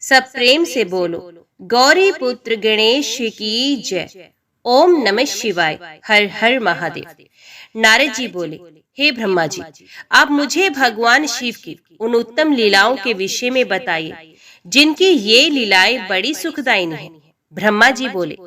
सब प्रेम से बोलो, गौरी पुत्र गणेश की जय। ओम नमः शिवाय, हर हर महादेव। नारद जी बोले, हे ब्रह्मा जी, आप मुझे भगवान शिव की उन उत्तम लीलाओं के विषय में बताइए जिनकी ये लीलाएं बड़ी सुखदायिनी है। ब्रह्मा जी बोले,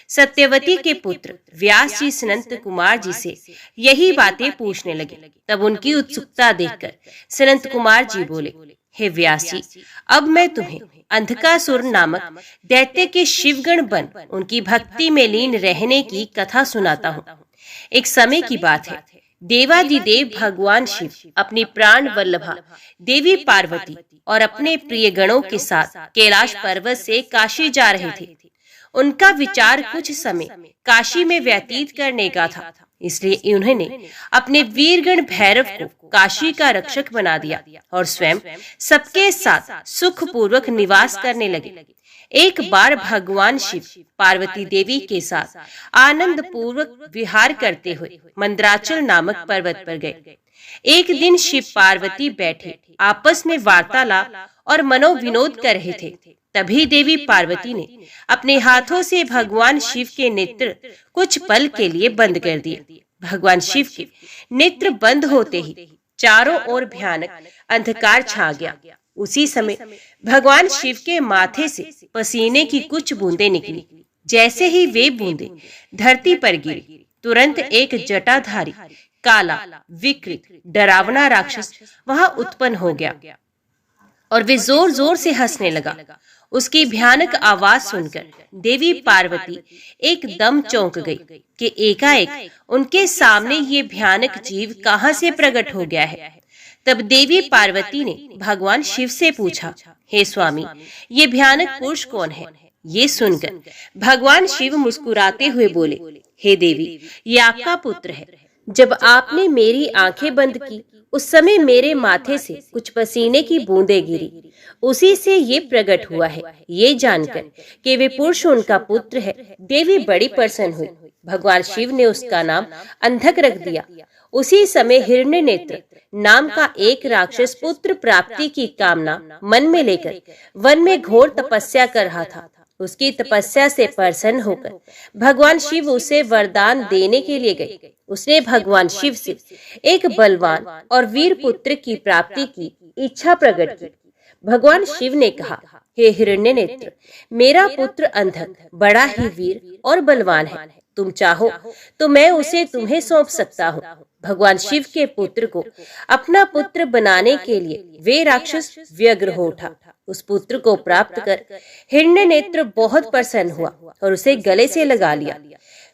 सत्यवती के पुत्र व्यास जी सनंत कुमार जी से यही बातें पूछने लगे। तब उनकी उत्सुकता देखकर सनंत कुमार जी बोले, हे व्यास जी, अब मैं तुम्हें अंधकासुर नामक दैत्य के शिवगण बन उनकी भक्ति में लीन रहने की कथा सुनाता हूँ। एक समय की बात है, देवादिदेव भगवान शिव अपनी प्राण वल्लभा देवी पार्वती और अपने प्रिय गणों के साथ कैलाश पर्वत से काशी जा रहे थे। उनका विचार कुछ समय काशी में व्यतीत करने का था, इसलिए उन्होंने अपने वीरगण भैरव को काशी का रक्षक बना दिया और स्वयं सबके साथ सुखपूर्वक निवास करने लगे। एक बार भगवान शिव पार्वती देवी के साथ आनंद पूर्वक विहार करते हुए मंदराचल नामक पर्वत पर गए। एक दिन शिव पार्वती बैठे आपस में वार्तालाप और मनोविनोद कर रहे थे। तभी देवी पार्वती ने अपने हाथों से भगवान शिव के नेत्र कुछ पल के लिए बंद कर दिए। भगवान शिव के नेत्र बंद होते ही चारों ओर भयानक अंधकार छा गया। उसी समय भगवान शिव के माथे से पसीने की कुछ बूंदें निकली। जैसे ही वे बूंदें धरती पर गिरी, तुरंत एक जटाधारी काला विकृत डरावना राक्षस वहां उत्पन्न हो गया और वे जोर जोर से हंसने लगा। उसकी भयानक आवाज सुनकर देवी पार्वती एकदम चौंक गई कि एकाएक उनके सामने ये भयानक जीव कहां से प्रकट हो गया है। तब देवी पार्वती ने भगवान शिव से पूछा, हे स्वामी, ये भयानक पुरुष कौन है? ये सुनकर भगवान शिव मुस्कुराते हुए बोले, हे देवी, ये आपका पुत्र है। जब आपने मेरी आंखें बंद की, उस समय मेरे माथे से कुछ पसीने की बूंदें गिरी, उसी से ये प्रकट हुआ है। ये जानकर कि वे पुरुष उनका पुत्र है, देवी बड़ी प्रसन्न हुई। भगवान शिव ने उसका नाम अंधक रख दिया। उसी समय हिरण्यनेत्र नाम का एक राक्षस पुत्र प्राप्ति की कामना मन में लेकर वन में घोर तपस्या कर रहा था। उसकी तपस्या से प्रसन्न होकर भगवान शिव उसे वरदान देने के लिए गए। उसने भगवान शिव से एक बलवान और वीर पुत्र की प्राप्ति की इच्छा प्रकट की। भगवान शिव ने कहा, हे हिरण्यनेत्र, मेरा पुत्र अंधक बड़ा ही वीर और बलवान है। तुम चाहो तो मैं उसे तुम्हें सौंप सकता हूँ। भगवान शिव के पुत्र को अपना पुत्र बनाने के लिए वे राक्षस व्यग्र हो उठा। उस पुत्र को प्राप्त कर हिरण्यनेत्र बहुत प्रसन्न हुआ और उसे गले से लगा लिया।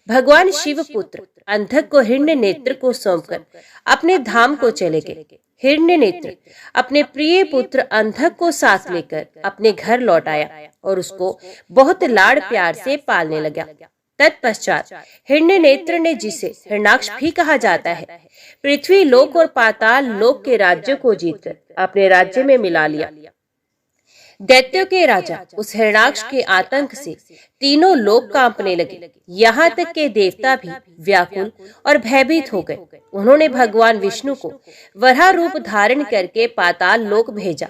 भगवान शिव पुत्र अंधक को हिरण्यनेत्र को सौंपकर अपने धाम को चले गए। हिरण्यनेत्र अपने प्रिय पुत्र अंधक को साथ लेकर अपने घर लौट आया और उसको बहुत लाड़ प्यार से पालने लगा। तत्पश्चात हिरण्यनेत्र ने, जिसे हिरण्याक्ष भी कहा जाता है, पृथ्वी लोक और पाताल लोक के राज्य को जीतकर अपने राज्य में मिला लिया। दैत्यों के राजा उस हिरण्याक्ष के आतंक से तीनों लोक कांपने लगे। यहाँ तक के देवता भी व्याकुल और भयभीत हो गए। उन्होंने भगवान विष्णु को वराह रूप धारण करके पाताल लोक भेजा।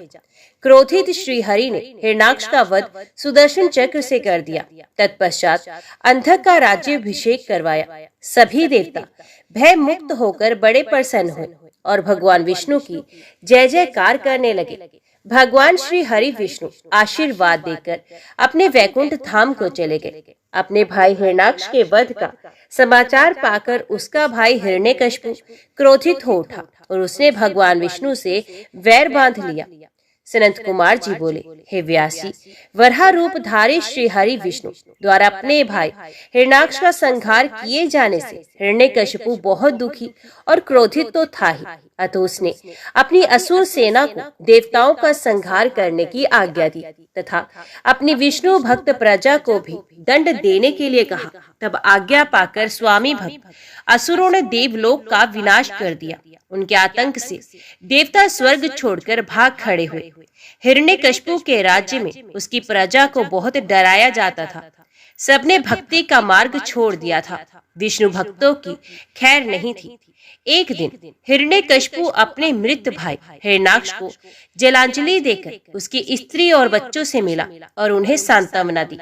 क्रोधित श्री हरि ने हिरण्याक्ष का वध सुदर्शन चक्र से कर दिया। तत्पश्चात अंधक का राज्याभिषेक करवाया। सभी देवता भय मुक्त होकर बड़े प्रसन्न हुए और भगवान विष्णु की जय जयकार करने लगे। भगवान श्री हरि विष्णु आशीर्वाद देकर अपने वैकुंठ धाम को चले गए। अपने भाई हिरण्याक्ष के वध का समाचार पाकर उसका भाई हिरण्यकशिपु क्रोधित हो उठा और उसने भगवान विष्णु से वैर बांध लिया। सनंत कुमार जी बोले, हे व्यास जी, वराह रूप धारी श्री हरि विष्णु द्वारा अपने भाई हिरण्याक्ष का संहार किए जाने से हिरण्यकशिपु बहुत दुखी और क्रोधित तो था ही, अतः उसने अपनी असुर सेना को देवताओं का संहार करने की आज्ञा दी तथा अपनी विष्णु भक्त प्रजा को भी दंड देने के लिए कहा। तब आज्ञा पाकर स्वामी भक्त असुरों ने देवलोक का विनाश कर दिया। उनके आतंक से देवता स्वर्ग छोड़कर भाग खड़े हुए। हिरण्यकशिपु के राज्य में उसकी प्रजा को बहुत डराया जाता था। सबने भक्ति का मार्ग छोड़ दिया था। विष्णु भक्तों की खैर नहीं थी। एक दिन हिरण्यकशिपु अपने मृत भाई हिरण्याक्ष को जलांजलि देकर उसकी स्त्री और बच्चों से मिला और उन्हें सांत्वना दी।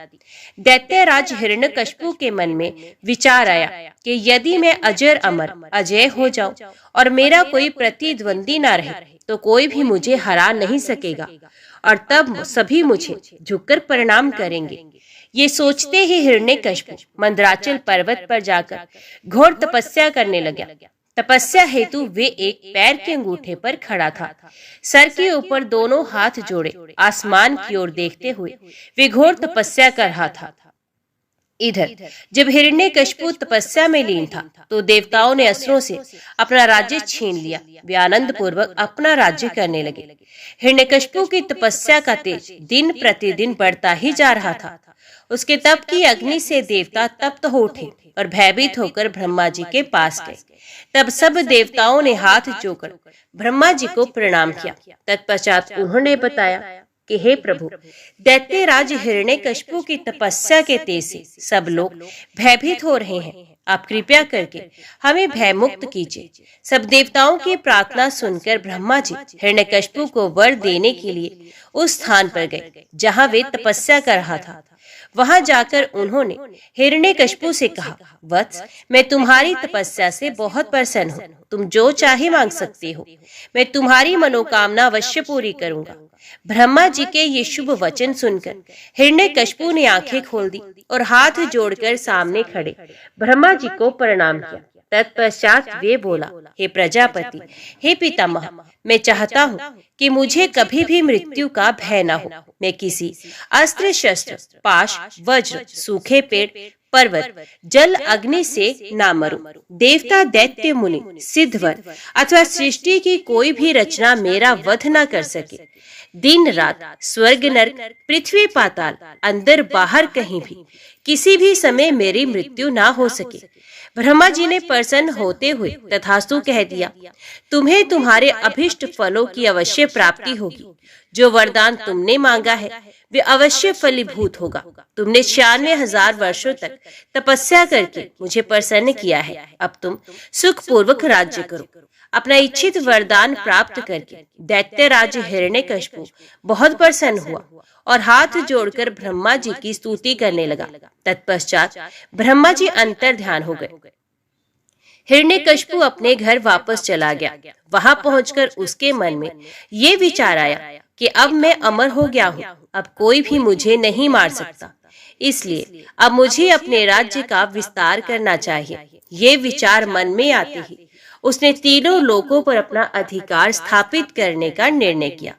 दैत्यराज हिरण्यकशिपु के मन में विचार आया कि यदि मैं अजर अमर अजय हो जाऊं और मेरा कोई प्रतिद्वंदी न रहे तो कोई भी मुझे हरा नहीं सकेगा और तब सभी मुझे झुककर प्रणाम करेंगे। ये सोचते ही हिरण्यकशिपु मंदराचल पर्वत पर जाकर घोर तपस्या करने लगा। तपस्या हेतु वे एक पैर के अंगूठे पर खड़ा था। सर के ऊपर दोनों हाथ जोड़े आसमान की ओर देखते हुए वे घोर तपस्या कर रहा था। इधर जब हिरण्यकशिपु तपस्या में लीन था तो देवताओं ने असुरों से अपना राज्य छीन लिया। वे आनंद पूर्वक अपना राज्य करने लगे। हिरण्यकशिपु की तपस्या का तेज दिन प्रतिदिन बढ़ता ही जा रहा था। उसके तप की अग्नि से देवता तप्त हो उठे और भयभीत होकर ब्रह्मा जी के पास गए। तब सब देवताओं ने हाथ जोड़कर ब्रह्मा जी को प्रणाम किया। तत्पश्चात उन्होंने बताया कि हे प्रभु, दैत्यराज हिरण्यकशिपु की तपस्या के तेज से सब लोग भयभीत हो रहे हैं। आप कृपया करके हमें भयमुक्त कीजिए। सब देवताओं की प्रार्थना सुनकर ब्रह्मा जी हिरण्यकशिपु को वर देने के लिए उस स्थान पर गए जहां वे तपस्या कर रहा था। वहां जाकर उन्होंने हिरण्यकशिपु से कहा, वत्स, मैं तुम्हारी तपस्या से बहुत प्रसन्न हूँ। तुम जो चाहे मांग सकते हो। मैं तुम्हारी मनोकामना अवश्य पूरी करूंगा। ब्रह्मा जी के ये शुभ वचन सुनकर हिरण्यकशिपु ने आंखें खोल दी और हाथ जोड़कर सामने खड़े ब्रह्मा जी को प्रणाम किया। तत्पश्चात वे बोला, हे प्रजापति, हे पितामह, मैं चाहता हूँ कि मुझे कभी भी मृत्यु का भय न हो। मैं किसी अस्त्र शस्त्र पाश वज्र सूखे पेड़ पर्वत जल अग्नि से ना मरूं। देवता दैत्य मुनि सिद्धवर अथवा सृष्टि की कोई भी रचना मेरा वध न कर सके। दिन रात स्वर्ग नरक पृथ्वी पाताल अंदर बाहर कहीं भी किसी भी समय मेरी मृत्यु ना हो सके। ब्रह्मा जी ने प्रसन्न होते हुए तथास्तु कह दिया। तुम्हें तुम्हारे अभिष्ट फलों की अवश्य प्राप्ति होगी। जो वरदान तुमने मांगा है वे अवश्य फलीभूत होगा। तुमने 96,000 वर्षों तक तपस्या करके मुझे प्रसन्न किया है। अब तुम सुखपूर्वक राज्य करो। अपना इच्छित वरदान प्राप्त करके दैत्यराज हिरण्यकशिपु बहुत प्रसन्न हुआ और हाथ जोड़कर ब्रह्मा जी की स्तुति करने लगा। तत्पश्चात ब्रह्मा जी अंतर ध्यान हो गए। हिरण्यकशिपु अपने घर वापस चला गया। वहां पहुंचकर उसके मन में ये विचार आया कि अब मैं अमर हो गया हूँ। अब कोई भी मुझे नहीं मार सकता। इसलिए अब मुझे अपने राज्य का विस्तार करना चाहिए। ये विचार मन में आते ही उसने तीनों लोकों पर अपना अधिकार स्थापित करने का निर्णय किया।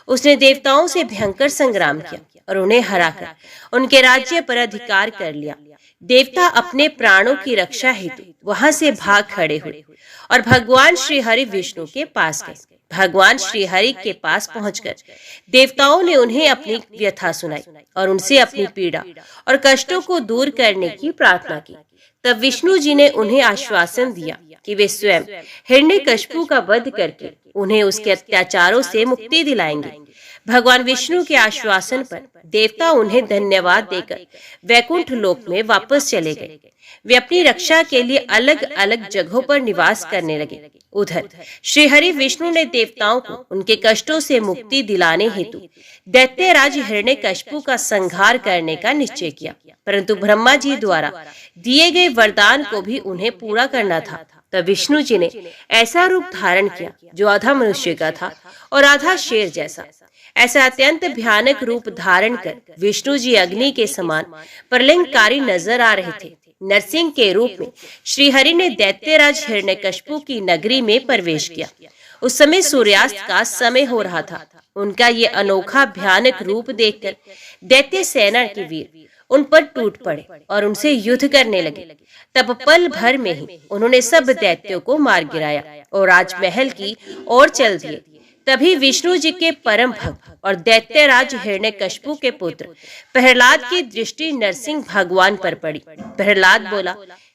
उसने देवताओं से भयंकर संग्राम किया और उन्हें हराकर उनके राज्य पर अधिकार कर लिया। देवता अपने प्राणों की रक्षा हेतु वहां से भाग खड़े हुए और भगवान श्री हरि विष्णु के पास गए। भगवान श्री हरि के पास पहुंचकर देवताओं ने उन्हें अपनी व्यथा सुनाई और उनसे अपनी पीड़ा और कष्टों को दूर करने की प्रार्थना की। तब विष्णु जी ने उन्हें आश्वासन दिया कि वे स्वयं हिरण्यकशिपु का वध करके उन्हें उसके अत्याचारों से मुक्ति दिलाएंगे। भगवान विष्णु के आश्वासन पर देवता उन्हें धन्यवाद देकर वैकुंठ लोक में वापस चले गए। वे अपनी रक्षा के लिए अलग अलग जगहों पर निवास करने लगे। उधर श्री हरि विष्णु ने देवताओं को उनके कष्टों से मुक्ति दिलाने हेतु दैत्यराज हिरण्यकशिपु का संहार करने का निश्चय किया। परंतु ब्रह्मा जी द्वारा दिए गए वरदान को भी उन्हें पूरा करना था। तब विष्णु जी ने ऐसा रूप धारण किया जो आधा मनुष्य का था और आधा शेर जैसा। ऐसा अत्यंत भयानक रूप धारण कर विष्णु जी अग्नि के समान प्रलयंकारी नजर आ रहे थे। नरसिंह के रूप में श्री हरि ने दैत्यराज हिरण्यकशिपु की नगरी में प्रवेश किया। उस समय सूर्यास्त का समय हो रहा था। उनका ये अनोखा भयानक रूप देखकर दैत्य सेना के वीर उन पर टूट पड़े और उनसे युद्ध करने लगे। तब पल भर में ही उन्होंने सब दैत्यों को मार गिराया और राजमहल की ओर चल दिए। तभी विष्णु जी के परम भक्त और दैत्यराज हिरण्यकशिपु के पुत्र प्रहलाद की दृष्टि नरसिंह भगवान पर पड़ी। प्रहलाद बोला,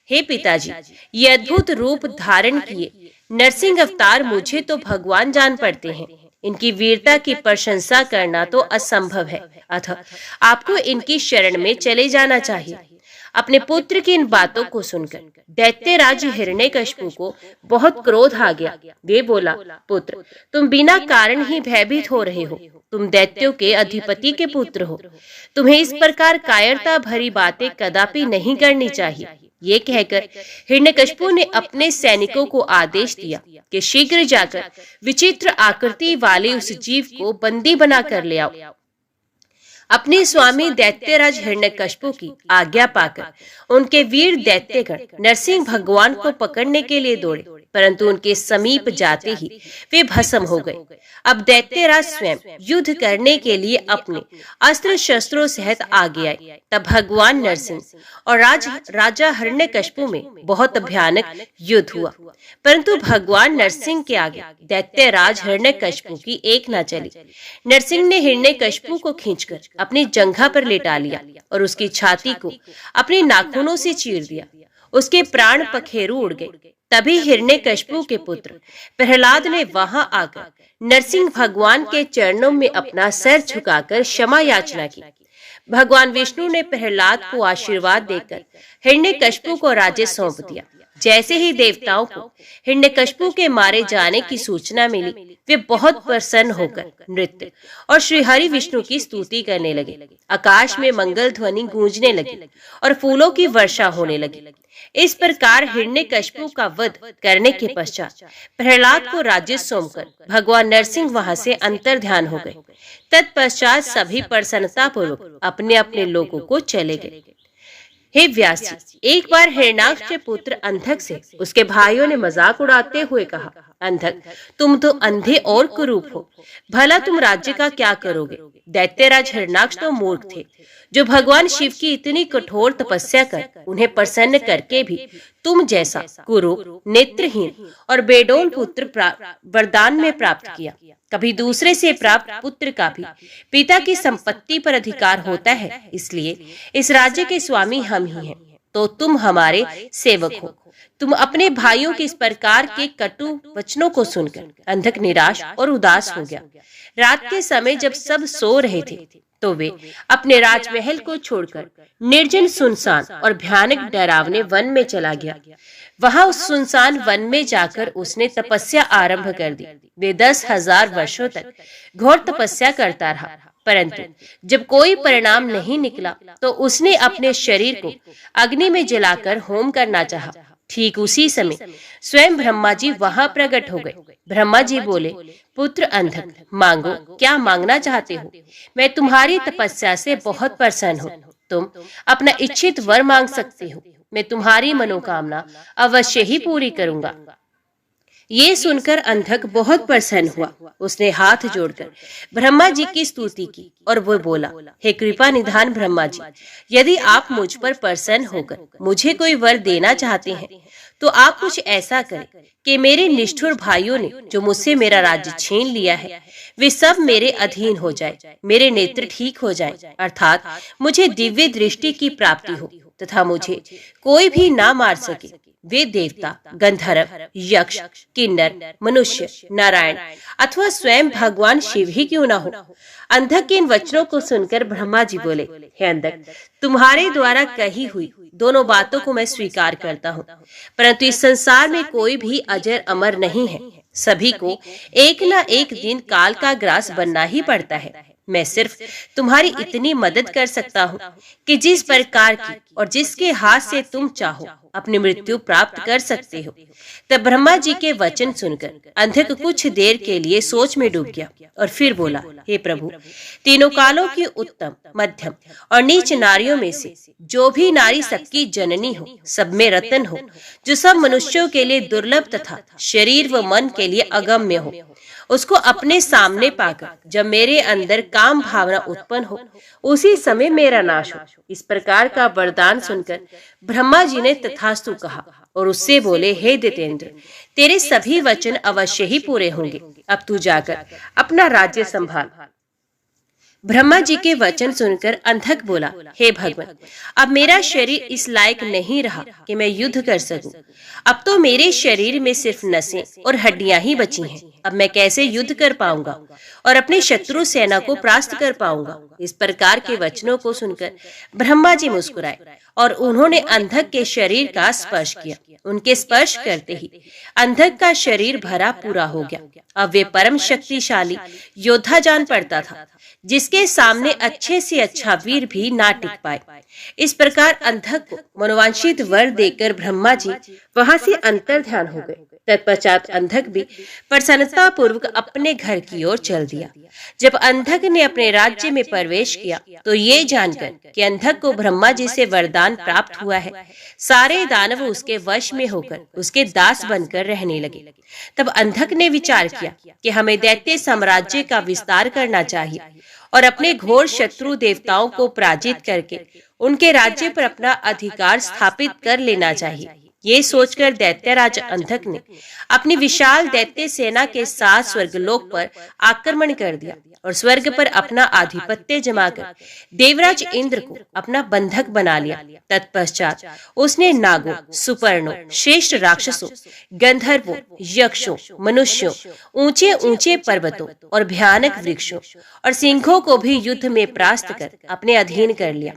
हे पिताजी, ये अद्भुत रूप धारण किए नरसिंह अवतार मुझे तो भगवान जान पड़ते हैं। इनकी वीरता की प्रशंसा करना तो असंभव है, अतः आपको इनकी शरण में चले जाना चाहिए। अपने पुत्र की इन बातों को सुनकर दैत्यराज हिरण्यकशिपु को बहुत क्रोध आ गया। वे बोला, पुत्र, तुम बिना कारण ही भयभीत हो रहे हो। तुम दैत्यों के अधिपति के पुत्र हो। तुम्हें इस प्रकार कायरता भरी बातें कदापि नहीं करनी चाहिए। ये कहकर हिरण्यकशिपु ने अपने सैनिकों को आदेश दिया कि शीघ्र जाकर विचित्र आकृति वाले उस जीव को बंदी बना कर ले आओ। अपने स्वामी दैत्यराज हिरण्यकशिपु की आज्ञा पाकर उनके वीर दैत्यगण नरसिंह भगवान को पकड़ने के लिए दौड़े, परंतु उनके समीप जाते ही वे भस्म हो गए। अब दैत्यराज स्वयं युद्ध करने के लिए अपने अस्त्र शस्त्रों सहित आगे आए। तब भगवान नरसिंह और राजा हिरण्यकशिपु में बहुत भयानक युद्ध हुआ, परंतु भगवान नरसिंह के आगे दैत्यराज हिरण्यकशिपु की एक न चली। नरसिंह ने हिरण्यकशिपु को खींचकर अपनी जंघा पर लेटा लिया और उसकी छाती को अपने नाखूनों से चीर दिया। उसके प्राण पखेरु उड़ गए। तभी हिरण्यकशिपु के पुत्र प्रहलाद ने वहां आकर नरसिंह भगवान के चरणों में अपना सर झुकाकर क्षमा याचना की। भगवान विष्णु ने प्रहलाद को आशीर्वाद देकर हिरण्यकशिपु को राज्य सौंप दिया। जैसे ही देवताओं को हिरण्यकशिपु के मारे जाने की सूचना मिली, वे बहुत प्रसन्न होकर नृत्य और श्री हरि विष्णु की स्तुति करने लगे। आकाश में मंगल ध्वनि गूंजने लगी और फूलों की वर्षा होने लगी। इस प्रकार हिरण्यकशिपु का वध करने के पश्चात प्रहलाद को राज्य सौंपकर भगवान नरसिंह वहां से अंतर्ध्यान हो गए। तत्पश्चात सभी प्रसन्नता पूर्वक अपने अपने लोगों को चले गए। हे व्यास जी, एक बार हिरण्याक्ष के पुत्र अंधक से उसके भाइयों ने मजाक उड़ाते हुए कहा, अंधक, तुम तो अंधे और कुरूप हो, भला तुम राज्य का क्या करोगे? दैत्यराज हिरण्याक्ष तो मूर्ख थे, जो भगवान शिव की इतनी कठोर तपस्या कर उन्हें प्रसन्न करके भी तुम जैसा कुरूप, नेत्रहीन और बेडौल पुत्र वरदान में प्राप्त किया। कभी दूसरे से प्राप्त पुत्र का भी पिता की संपत्ति पर अधिकार होता है, इसलिए इस राज्य के स्वामी हम ही हैं, तो तुम हमारे सेवक हो। तुम अपने भाइयों के इस प्रकार के कटु वचनों को सुनकर अंधक निराश और उदास हो गया। रात के समय जब सब सो रहे थे, तो वे अपने राजमहल को छोड़कर निर्जन, सुनसान और भयानक डरावने वन में चला गया। वहां उस सुनसान वन में जाकर उसने तपस्या आरंभ कर दी। वे 10,000 वर्षों तक घोर तपस्या करता रहा, परंतु जब कोई परिणाम नहीं निकला तो उसने अपने शरीर को अग्नि में जलाकर होम करना चाहा। ठीक उसी समय स्वयं ब्रह्मा जी वहां प्रकट हो गए। ब्रह्मा जी बोले, पुत्र अंधक, मांगो, क्या मांगना चाहते हो? मैं तुम्हारी तपस्या से बहुत प्रसन्न हूँ। तुम अपना इच्छित वर मांग सकते हो। मैं तुम्हारी मनोकामना अवश्य ही पूरी करूंगा। ये सुनकर अंधक बहुत प्रसन्न हुआ। उसने हाथ जोड़कर ब्रह्मा जी की स्तुति की और वो बोला, हे कृपा निधान ब्रह्मा जी, यदि आप मुझ पर प्रसन्न होकर मुझे कोई वर देना चाहते हैं, तो आप कुछ ऐसा करें कि मेरे निष्ठुर भाइयों ने जो मुझसे मेरा राज्य छीन लिया है, वे सब मेरे अधीन हो जाए, मेरे नेत्र ठीक हो जाएं, अर्थात मुझे दिव्य दृष्टि की प्राप्ति हो तथा मुझे कोई भी ना मार सके। वे देवता, गंधर्व, यक्ष, किन्नर, मनुष्य, नारायण अथवा स्वयं भगवान शिव ही क्यों ना हो। अंधक के इन वचनों को सुनकर ब्रह्मा जी बोले, हे अंधक, तुम्हारे द्वारा कही हुई दोनों बातों को मैं स्वीकार करता हूँ, परंतु इस संसार में कोई भी अजर अमर नहीं है। सभी को एक न एक दिन काल का ग्रास बनना ही पड़ता है। मैं सिर्फ तुम्हारी इतनी मदद कर सकता हूँ कि जिस प्रकार की और जिसके हाथ से तुम चाहो अपनी मृत्यु प्राप्त कर सकते हो। तब ब्रह्मा जी के वचन सुनकर अंधक कुछ देर के लिए सोच में डूब गया और फिर बोला, हे प्रभु, तीनों कालों की उत्तम, मध्यम और नीच नारियों में से जो भी नारी सबकी जननी हो, सब में रतन हो, जो सब मनुष्यों के लिए दुर्लभ तथा शरीर व मन के लिए अगम्य हो, उसको अपने सामने पाकर जब मेरे अंदर काम भावना उत्पन्न हो, उसी समय मेरा नाश हो। इस प्रकार का वरदान सुनकर ब्रह्मा जी ने तथास्तु कहा और उससे बोले, हे दैत्येंद्र, तेरे सभी वचन अवश्य ही पूरे होंगे। अब तू जाकर अपना राज्य संभाल। ब्रह्मा जी के वचन सुनकर अंधक बोला, हे भगवान, अब मेरा शरीर इस लायक नहीं रहा कि मैं युद्ध कर सकूं। अब तो मेरे शरीर में सिर्फ नसें और हड्डियां ही बची हैं। अब मैं कैसे युद्ध कर पाऊंगा और अपनी शत्रु सेना को परास्त कर पाऊंगा। इस प्रकार के वचनों को सुनकर ब्रह्मा जी मुस्कुराए और उन्होंने अंधक के शरीर का स्पर्श किया। उनके स्पर्श करते ही अंधक का शरीर भरा पूरा हो गया। अब वे परम शक्तिशाली योद्धा जान पड़ता था, जिसके सामने अच्छे से अच्छा वीर भी ना टिक पाए। इस प्रकार अंधक को मनोवांछित वर देकर ब्रह्मा जी वहां से अंतर ध्यान हो गए। तत्पश्चात अंधक भी प्रसन्नता पूर्वक अपने घर की ओर चल दिया। जब अंधक ने अपने राज्य में प्रवेश किया तो ये जानकर कि अंधक को ब्रह्मा जी से वरदान प्राप्त हुआ है, सारे दानव उसके वश में होकर उसके दास बनकर रहने लगे। तब अंधक ने विचार किया कि हमें दैत्य साम्राज्य का विस्तार करना चाहिए और अपने घोर शत्रु देवताओं को पराजित करके उनके राज्य पर अपना अधिकार स्थापित कर लेना चाहिए। ये सोचकर दैत्यराज अंधक ने अपनी विशाल दैत्य सेना के साथ स्वर्गलोक पर आक्रमण कर दिया और स्वर्ग पर अपना आधिपत्य जमाकर देवराज इंद्र को अपना बंधक बना लिया। तत्पश्चात उसने नागों, सुपर्णों, श्रेष्ठ राक्षसों, गंधर्वों, यक्षों, मनुष्यों, ऊंचे ऊंचे पर्वतों और भयानक वृक्षों और सिंहों को भी युद्ध में परास्त कर अपने अधीन कर लिया।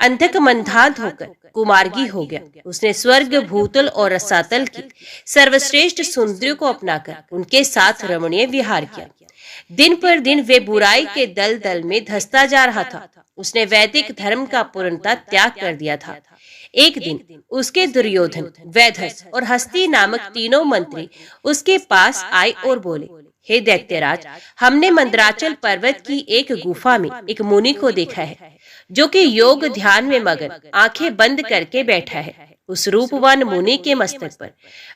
अंधक मंदांध होकर कुमार्गी हो गया। उसने स्वर्ग, भूतल और रसातल की सर्वश्रेष्ठ सुंदरियों को अपनाकर उनके साथ रमणीय विहार किया। दिन पर दिन वे बुराई के दल दल में धंसता जा रहा था। उसने वैदिक धर्म का पूर्णतः त्याग कर दिया था। एक दिन उसके दुर्योधन, वैधस और हस्ती नामक तीनों मंत्री उसके पास आए और बोले, हे दैत्यराज, हमने मंदराचल पर्वत की एक गुफा में एक मुनि को देखा है, जो कि योग ध्यान में मगन आंखें बंद करके बैठा है। उस रूपवान मुनि के मस्तक पर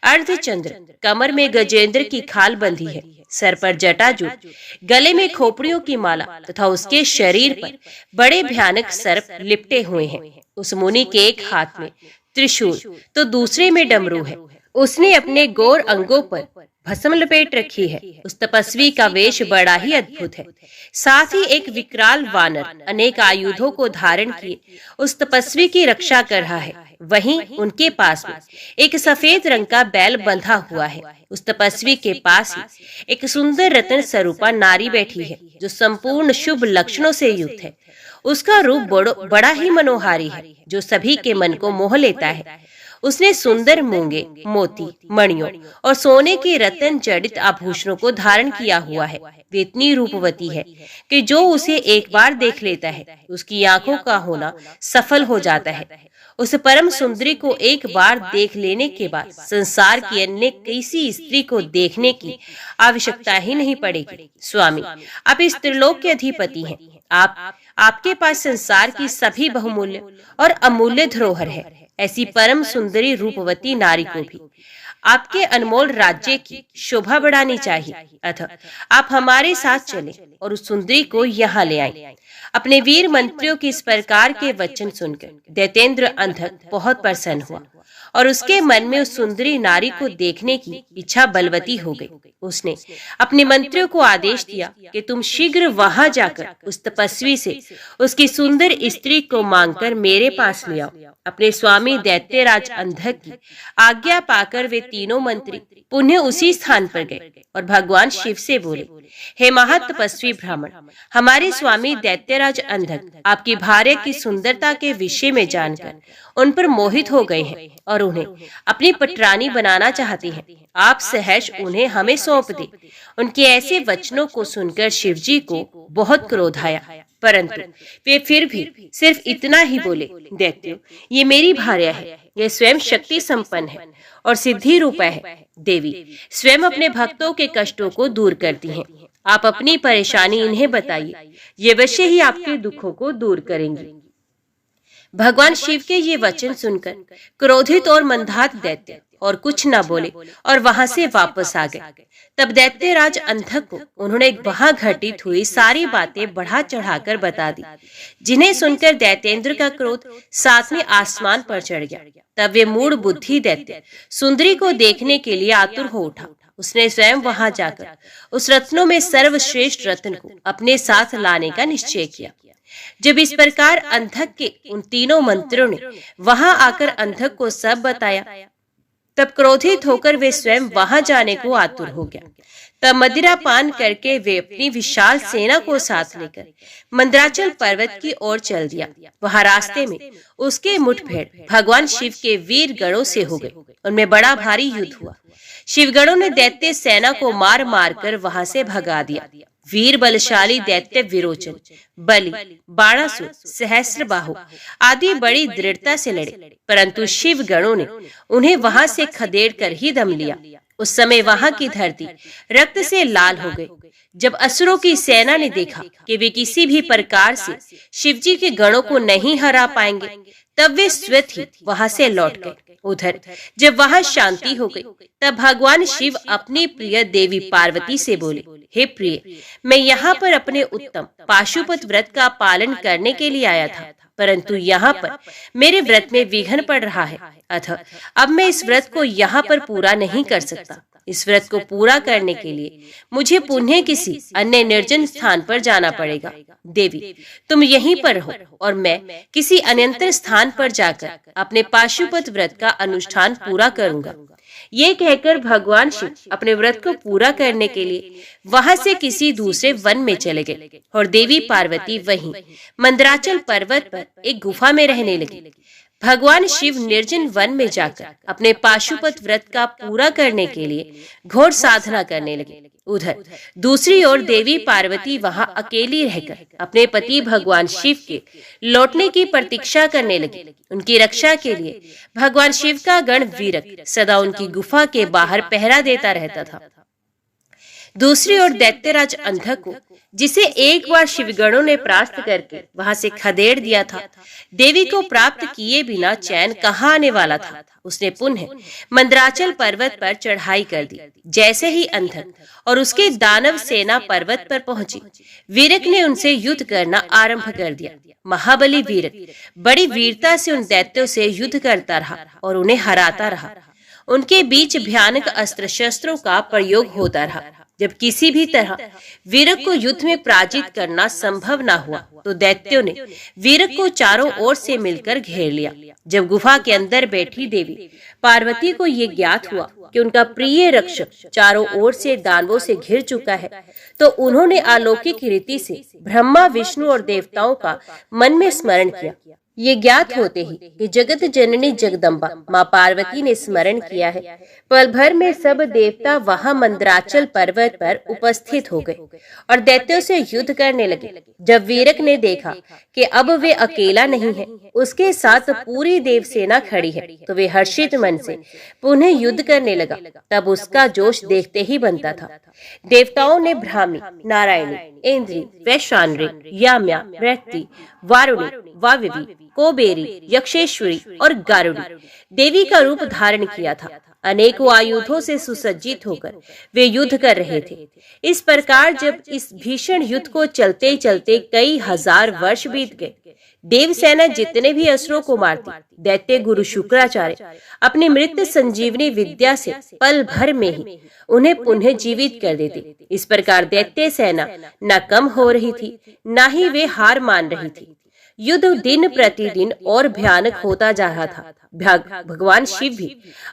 अर्धचंद्र, कमर में गजेंद्र की खाल बंधी है, सर पर जटाजूट, गले में खोपड़ियों की माला तथा उसके शरीर पर बड़े भयानक सर्प लिपटे हुए हैं। उस मुनि के एक हाथ में त्रिशूल तो दूसरे में डमरू है। उसने अपने गौर अंगों पर भस्म लपेट रखी है। उस तपस्वी का वेश बड़ा ही अद्भुत है। साथ ही एक विकराल वानर अनेक आयुधों को धारण किए उस तपस्वी की रक्षा कर रहा है। वहीं उनके पास में एक सफेद रंग का बैल बंधा हुआ है। उस तपस्वी के पास ही एक सुंदर रत्न स्वरूपा नारी बैठी है, जो संपूर्ण शुभ लक्षणों से युक्त है। उसका रूप बड़ा ही मनोहारी है, जो सभी के मन को मोह लेता है। उसने सुंदर मूंगे, मोती, मणियों और सोने के रत्न जड़ित आभूषणों को धारण किया हुआ है। वे इतनी रूपवती है कि जो उसे एक बार देख लेता है उसकी आंखों का होना सफल हो जाता है। उस परम सुंदरी को एक बार देख लेने के बाद संसार की अन्य किसी स्त्री को देखने की आवश्यकता ही नहीं पड़ेगी। स्वामी, आप इस त्रिलोक के अधिपति हैं। आपके पास संसार की सभी बहुमूल्य और अमूल्य धरोहर है। ऐसी परम सुंदरी रूपवती नारी को भी आपके अनमोल राज्य की शोभा बढ़ानी चाहिए। अतः आप हमारे साथ चलें और उस सुंदरी को यहाँ ले आएं। अपने वीर मंत्रियों की इस प्रकार के वचन सुनकर दैत्येंद्र अंधक बहुत प्रसन्न हुआ और उसके मन में उस सुंदरी नारी को देखने की इच्छा बलवती हो गई। उसने अपने मंत्रियों को आदेश दिया कि तुम शीघ्र वहां जाकर उस तपस्वी से उसकी सुंदर स्त्री को मांगकर मेरे पास ले आओ। अपने स्वामी दैत्यराज अंधक की आज्ञा पाकर वे तीनों मंत्री पुनः उसी स्थान पर गए और भगवान शिव से बोले, हे महातपस्वी ब्राह्मण, हमारे स्वामी दैत्यराज अंधक आपकी भार्या की सुंदरता के विषय में जानकर उन पर मोहित हो गए हैं और उन्हें अपनी पटरानी बनाना चाहते हैं। आप सहर्ष उन्हें हमें सौंप दे। उनके ऐसे वचनों को सुनकर शिवजी को बहुत क्रोध आया, परंतु वे फिर भी सिर्फ इतना ही बोले, दैत्यो, ये मेरी भार्या है। यह स्वयं शक्ति संपन्न है और सिद्धि रूपा है। देवी स्वयं अपने भक्तों के कष्टों को दूर करती हैं। आप अपनी परेशानी इन्हें बताइए, ये अवश्य ही आपके दुखों को दूर करेंगी। भगवान शिव के ये वचन सुनकर क्रोधित और मंदात दैत्य और कुछ न बोले और वहां से वापस आ गए। तब दैत्यराज अंधक को उन्होंने वहां घटित हुई सारी बातें बढ़ा चढ़ाकर बता दी, जिन्हें सुनकर दैत्येंद्र का क्रोध सातवें आसमान पर चढ़ गया। तब वे मूढ़ बुद्धि दैत्य सुंदरी को देखने के लिए आतुर हो उठा उसने स्वयं वहां जाकर उस रत्नों में सर्वश्रेष्ठ रत्न को अपने साथ लाने का निश्चय किया। जब इस प्रकार अंधक के उन तीनों मंत्रियों ने वहां आकर अंधक को सब बताया, तब क्रोधित होकर वे स्वयं वहां जाने को आतुर हो गया। तब मदिरा पान करके वे अपनी विशाल सेना को साथ लेकर मंदराचल पर्वत की ओर चल दिया। वहां रास्ते में उसके मुठभेड़ भगवान शिव के वीर गणों से हो गए। उनमें बड़ा भारी युद्ध हुआ। शिवगणों ने दैत्य सेना को मार मार कर वहां से भगा दिया। वीर बलशाली दैत्य विरोचन, बलि, बाणासुर, सहस्त्रबाहु आदि बड़ी दृढ़ता से लड़े, परंतु शिव गणों ने उन्हें वहां से खदेड़ कर ही दम लिया। उस समय वहां की धरती रक्त से लाल हो गई। जब असुरों की सेना ने देखा कि वे किसी भी प्रकार से शिवजी के गणों को नहीं हरा पाएंगे, तब वे स्वतः ही वहां से लौट गए। उधर जब वहां शांति हो गई, तब भगवान शिव अपनी प्रिय देवी पार्वती से बोले, हे प्रिय, मैं यहाँ पर अपने उत्तम पाशुपत व्रत का पालन करने के लिए आया था, परंतु यहाँ पर मेरे व्रत में विघ्न पड़ रहा है। अतः अब मैं इस व्रत को यहाँ पर पूरा नहीं कर सकता। इस व्रत को पूरा करने के लिए मुझे पुनः किसी अन्य निर्जन स्थान पर जाना पड़ेगा। देवी, तुम यहीं पर रहो और मैं किसी अन्यंतर स्थान पर जाकर अपने पाशुपत व्रत का अनुष्ठान पूरा करूंगा। ये कहकर भगवान शिव अपने व्रत को पूरा करने के लिए वहां से किसी दूसरे वन में चले गए और देवी पार्वती वहीं मंदराचल पर्वत पर एक गुफा में रहने लगी। भगवान शिव निर्जन वन में जाकर अपने पाशुपत व्रत का पूरा करने के लिए घोर साधना करने लगे। उधर दूसरी ओर देवी पार्वती वहां अकेली रहकर अपने पति भगवान शिव के लौटने की प्रतीक्षा करने लगी। उनकी रक्षा के लिए भगवान शिव का गण वीरक सदा उनकी गुफा के बाहर पहरा देता रहता था। दूसरी ओर दैत्यराज अंधक को, जिसे एक बार शिवगणों ने परास्त करके वहां से खदेड़ दिया था, देवी को प्राप्त किए बिना चैन कहाँ आने वाला था। उसने पुनः मंदराचल पर्वत पर चढ़ाई कर दी। जैसे ही अंधक और उसके दानव सेना पर्वत पर पहुंची, वीरक ने उनसे युद्ध करना आरंभ कर दिया। महाबली वीरक बड़ी वीरता से उन दैत्यों से युद्ध करता रहा और उन्हें हराता रहा। उनके बीच भयानक अस्त्र शस्त्रों का प्रयोग होता रहा। जब किसी भी तरह वीरक को युद्ध में पराजित करना संभव न हुआ, तो दैत्यों ने वीरक को चारों ओर से मिलकर घेर लिया। जब गुफा के अंदर बैठी देवी पार्वती को ये ज्ञात हुआ कि उनका प्रिय रक्षक चारों ओर से दानवों से घिर चुका है, तो उन्होंने अलौकिक रीति से ब्रह्मा, विष्णु और देवताओं का मन में स्मरण किया। ये ज्ञात होते ही कि जगत जननी जगदम्बा माँ पार्वती ने स्मरण किया है। पल भर में सब देवता वहां मंदराचल पर्वत पर उपस्थित हो गए और दैत्यों से युद्ध करने लगे। जब वीरक ने देखा कि अब वे अकेला नहीं है, उसके साथ पूरी देव सेना खड़ी है, तो वे हर्षित मन से पुनः युद्ध करने लगा। तब उसका जोश देखते ही बनता था। देवताओं ने ब्राह्मी, नारायणी, इंद्री, वैश्वानरी, याम्या, मृत्यु, वारुणी, वाविवी, कोबेरी, यक्षेश्वरी और गारुड़ी देवी का रूप धारण किया था। अनेकों आयुधों से सुसज्जित होकर वे युद्ध कर रहे थे। इस प्रकार जब इस भीषण युद्ध को चलते चलते कई हजार वर्ष बीत गए, देव सेना जितने भी असुरों को मारती, दैत्य गुरु शुक्राचार्य अपनी मृत संजीवनी विद्या से पल भर में ही उन्हें पुनः जीवित कर देते। इस प्रकार दैत्य सेना न कम हो रही थी, न ही वे हार मान रही थी। युद्ध दिन प्रतिदिन और भयानक होता जा रहा था। भगवान शिव भी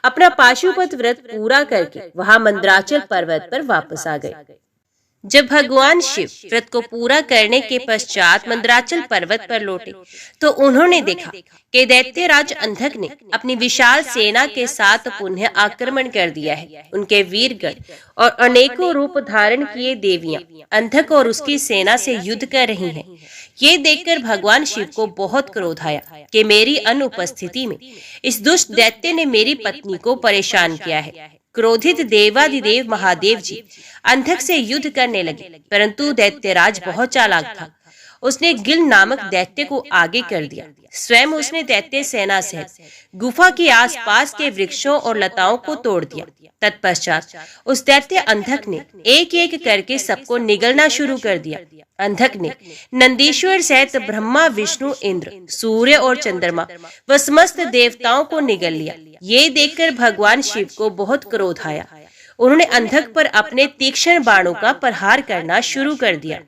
अपना पाशुपत व्रत पूरा करके वहां मंदराचल पर्वत पर वापस आ गए। जब भगवान शिव व्रत को पूरा करने के पश्चात मंदराचल पर्वत पर लौटे, तो उन्होंने देखा कि दैत्यराज अंधक ने अपनी विशाल सेना के साथ पुनः आक्रमण कर दिया है। उनके वीरगण और अनेकों रूप धारण किए देवियां अंधक और उसकी सेना से युद्ध कर रही हैं। ये देखकर भगवान शिव को बहुत क्रोध आया कि मेरी अनुपस्थिति में इस दुष्ट दैत्य ने मेरी पत्नी को परेशान किया है। क्रोधित देवाधिदेव महादेव जी अंधक से युद्ध करने लगे, परंतु दैत्यराज बहुत चालाक था। उसने गिल नामक दैत्य को आगे कर दिया। स्वयं उसने दैत्य सेना सहित गुफा के आसपास के वृक्षों और लताओं को तोड़ दिया। तत्पश्चात उस दैत्य अंधक ने एक एक करके सबको निगलना शुरू कर दिया। अंधक ने नंदीश्वर सहित ब्रह्मा, विष्णु, इंद्र, सूर्य और चंद्रमा व समस्त देवताओं को निगल लिया। ये देखकर भगवान शिव को बहुत क्रोध आया। उन्होंने अंधक पर अपने तीक्ष्ण बाणों का प्रहार करना शुरू कर दिया,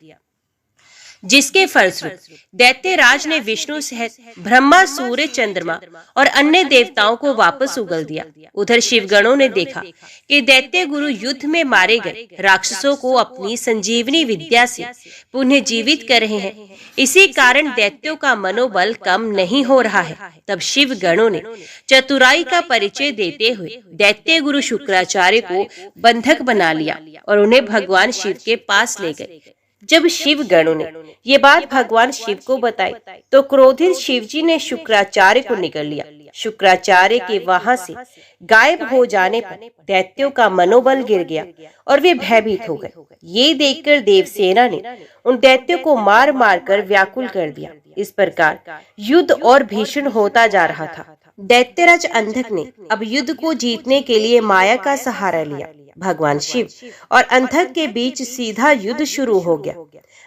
जिसके फलस्वरूप दैत्यराज ने विष्णु सहित ब्रह्मा, सूर्य, चंद्रमा और अन्य देवताओं को वापस उगल दिया। उधर शिवगणों ने देखा कि दैत्य गुरु युद्ध में मारे गए राक्षसों को अपनी संजीवनी विद्या से पुनः जीवित कर रहे हैं। इसी कारण दैत्यों का मनोबल कम नहीं हो रहा है। तब शिवगणों ने चतुराई का परिचय देते हुए दैत्य गुरु शुक्राचार्य को बंधक बना लिया और उन्हें भगवान शिव के पास ले गए। जब शिव गणों ने ये बात भगवान शिव को बताई तो क्रोधित शिवजी ने शुक्राचार्य को निगल लिया। शुक्राचार्य के वहां से गायब हो जाने पर दैत्यों का मनोबल गिर गया और वे भयभीत हो गए। ये देखकर देवसेना ने उन दैत्यों को मार मार कर व्याकुल कर दिया। इस प्रकार युद्ध और भीषण होता जा रहा था। दैत्यराज अंधक ने अब युद्ध को जीतने के लिए माया का सहारा लिया। भगवान शिव और अंधक के बीच सीधा युद्ध शुरू हो गया।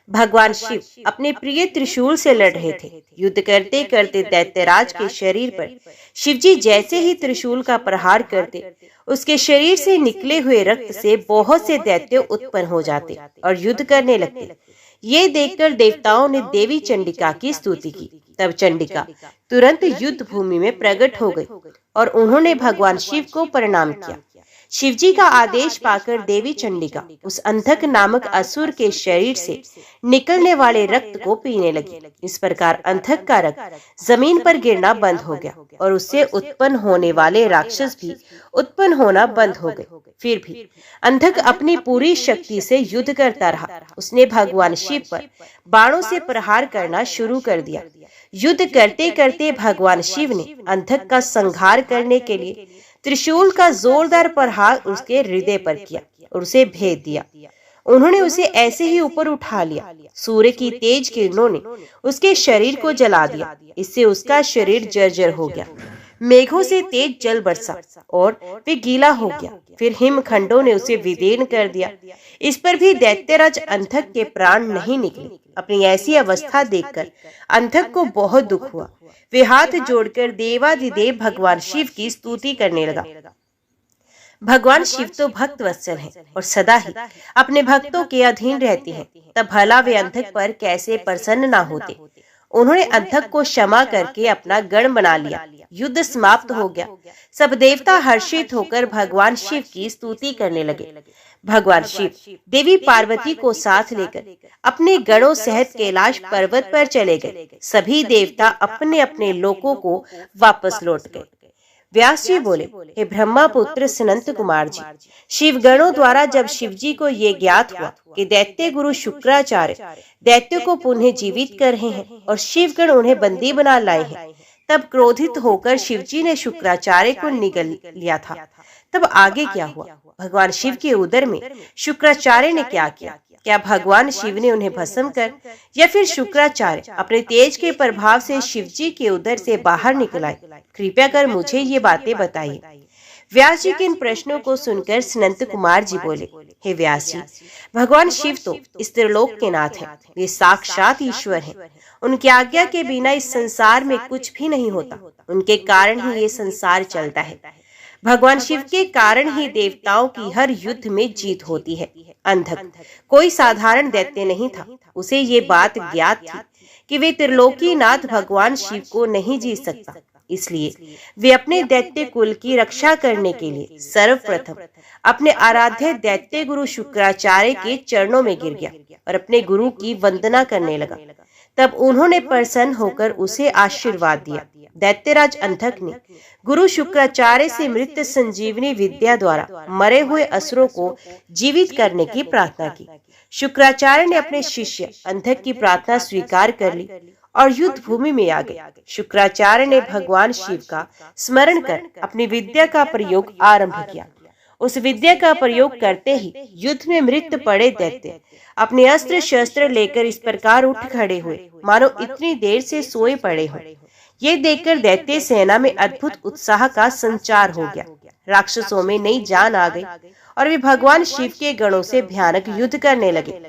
भगवान शिव अपने प्रिय त्रिशूल से लड़ रहे थे। युद्ध करते करते दैत्यराज के शरीर पर शिवजी जैसे ही त्रिशूल का प्रहार करते, उसके शरीर से निकले हुए रक्त से बहुत से दैत्य उत्पन्न हो जाते और युद्ध करने लगते। ये देखकर देवताओं ने देवी चंडिका की स्तुति की। तब चंडिका तुरंत युद्ध भूमि में प्रकट हो गई और उन्होंने भगवान शिव को प्रणाम किया। शिवजी का आदेश पाकर देवी चंडिका उस अंधक नामक असुर के शरीर से निकलने वाले रक्त को पीने लगी। इस प्रकार अंधक का रक्त जमीन पर गिरना बंद हो गया और उससे उत्पन्न होने वाले राक्षस भी उत्पन्न होना बंद हो गए। फिर भी अंधक अपनी पूरी शक्ति से युद्ध करता रहा। उसने भगवान शिव पर बाणों से प्रहार करना शुरू कर दिया। युद्ध करते करते भगवान शिव ने अंधक का संहार करने के लिए त्रिशूल का जोरदार प्रहार उसके हृदय पर किया और उसे भेद दिया। उन्होंने उसे ऐसे ही ऊपर उठा लिया। सूर्य की तेज किरणों ने उसके शरीर को जला दिया। इससे उसका शरीर जर्जर हो गया। मेघों से तेज जल बरसा और वे गीला हो गया। फिर हिमखंडों ने उसे विदीर्ण कर दिया। इस पर भी दैत्यराज अंधक के प्राण नहीं निकले। अपनी ऐसी अवस्था देखकर अंधक को बहुत दुख हुआ। वे हाथ जोड़कर देवाधिदेव भगवान शिव की स्तुति करने लगा। भगवान शिव तो भक्त वत्सल हैं और सदा ही अपने भक्तों के अधीन रहते हैं। तब भला वे अंधक पर कैसे प्रसन्न ना होते। उन्होंने अंधक को क्षमा करके अपना गण बना लिया। युद्ध समाप्त हो गया। सब देवता हर्षित होकर भगवान शिव की स्तुति करने लगे। भगवान शिव देवी पार्वती को साथ लेकर अपने गणों सहित कैलाश पर्वत पर चले गए। सभी देवता अपने अपने लोकों को वापस लौट गए। व्यास जी बोले, हे ब्रह्मा पुत्र सनंत कुमार जी, शिवगणों द्वारा जब शिवजी को ये ज्ञात हुआ कि दैत्य गुरु शुक्राचार्य दैत्यों को पुनः जीवित कर रहे हैं और शिवगण उन्हें बंदी बना लाए हैं, तब क्रोधित होकर शिवजी ने शुक्राचार्य को निगल लिया था। तब आगे क्या हुआ? भगवान शिव के उदर में शुक्राचार्य ने क्या किया? क्या भगवान शिव ने उन्हें भस्म कर या फिर शुक्राचार्य अपने तेज के प्रभाव से शिवजी के उदर से बाहर निकल आए? कृपया कर मुझे ये बातें बताइए। व्यास जी के इन प्रश्नों को सुनकर सनंत कुमार जी बोले, हे व्यास जी, भगवान शिव तो इस त्रिलोक के नाथ हैं। वे साक्षात ईश्वर हैं। उनकी आज्ञा के बिना इस संसार में कुछ भी नहीं होता। उनके कारण ही ये संसार चलता है। भगवान शिव के कारण ही देवताओं की हर युद्ध में जीत होती है। अंधक कोई साधारण दैत्य नहीं था। उसे ये बात ज्ञात थी कि वे त्रिलोकी नाथ भगवान शिव को नहीं जीत सकता। इसलिए वे अपने दैत्य कुल की रक्षा करने के लिए सर्वप्रथम अपने आराध्य दैत्य गुरु शुक्राचार्य के चरणों में गिर गया और अपने गुरु की वंदना करने लगा। तब उन्होंने प्रसन्न होकर उसे आशीर्वाद दिया। दैत्यराज अंधक ने गुरु शुक्राचार्य से मृत संजीवनी विद्या द्वारा मरे हुए असुरों को जीवित करने की प्रार्थना की। शुक्राचार्य ने अपने शिष्य अंधक की प्रार्थना स्वीकार कर ली और युद्ध भूमि में आ गए। शुक्राचार्य ने भगवान शिव का स्मरण कर अपनी विद्या का प्रयोग आरंभ किया। उस विद्या का प्रयोग करते ही युद्ध में मृत पड़े दैत्य अपने अस्त्र शस्त्र लेकर इस प्रकार उठ खड़े हुए मानो इतनी देर से सोए पड़े हों। ये देखकर दैत्य सेना में अद्भुत उत्साह का संचार हो गया। राक्षसों में नई जान आ गई और वे भगवान शिव के गणों से भयानक युद्ध करने लगे।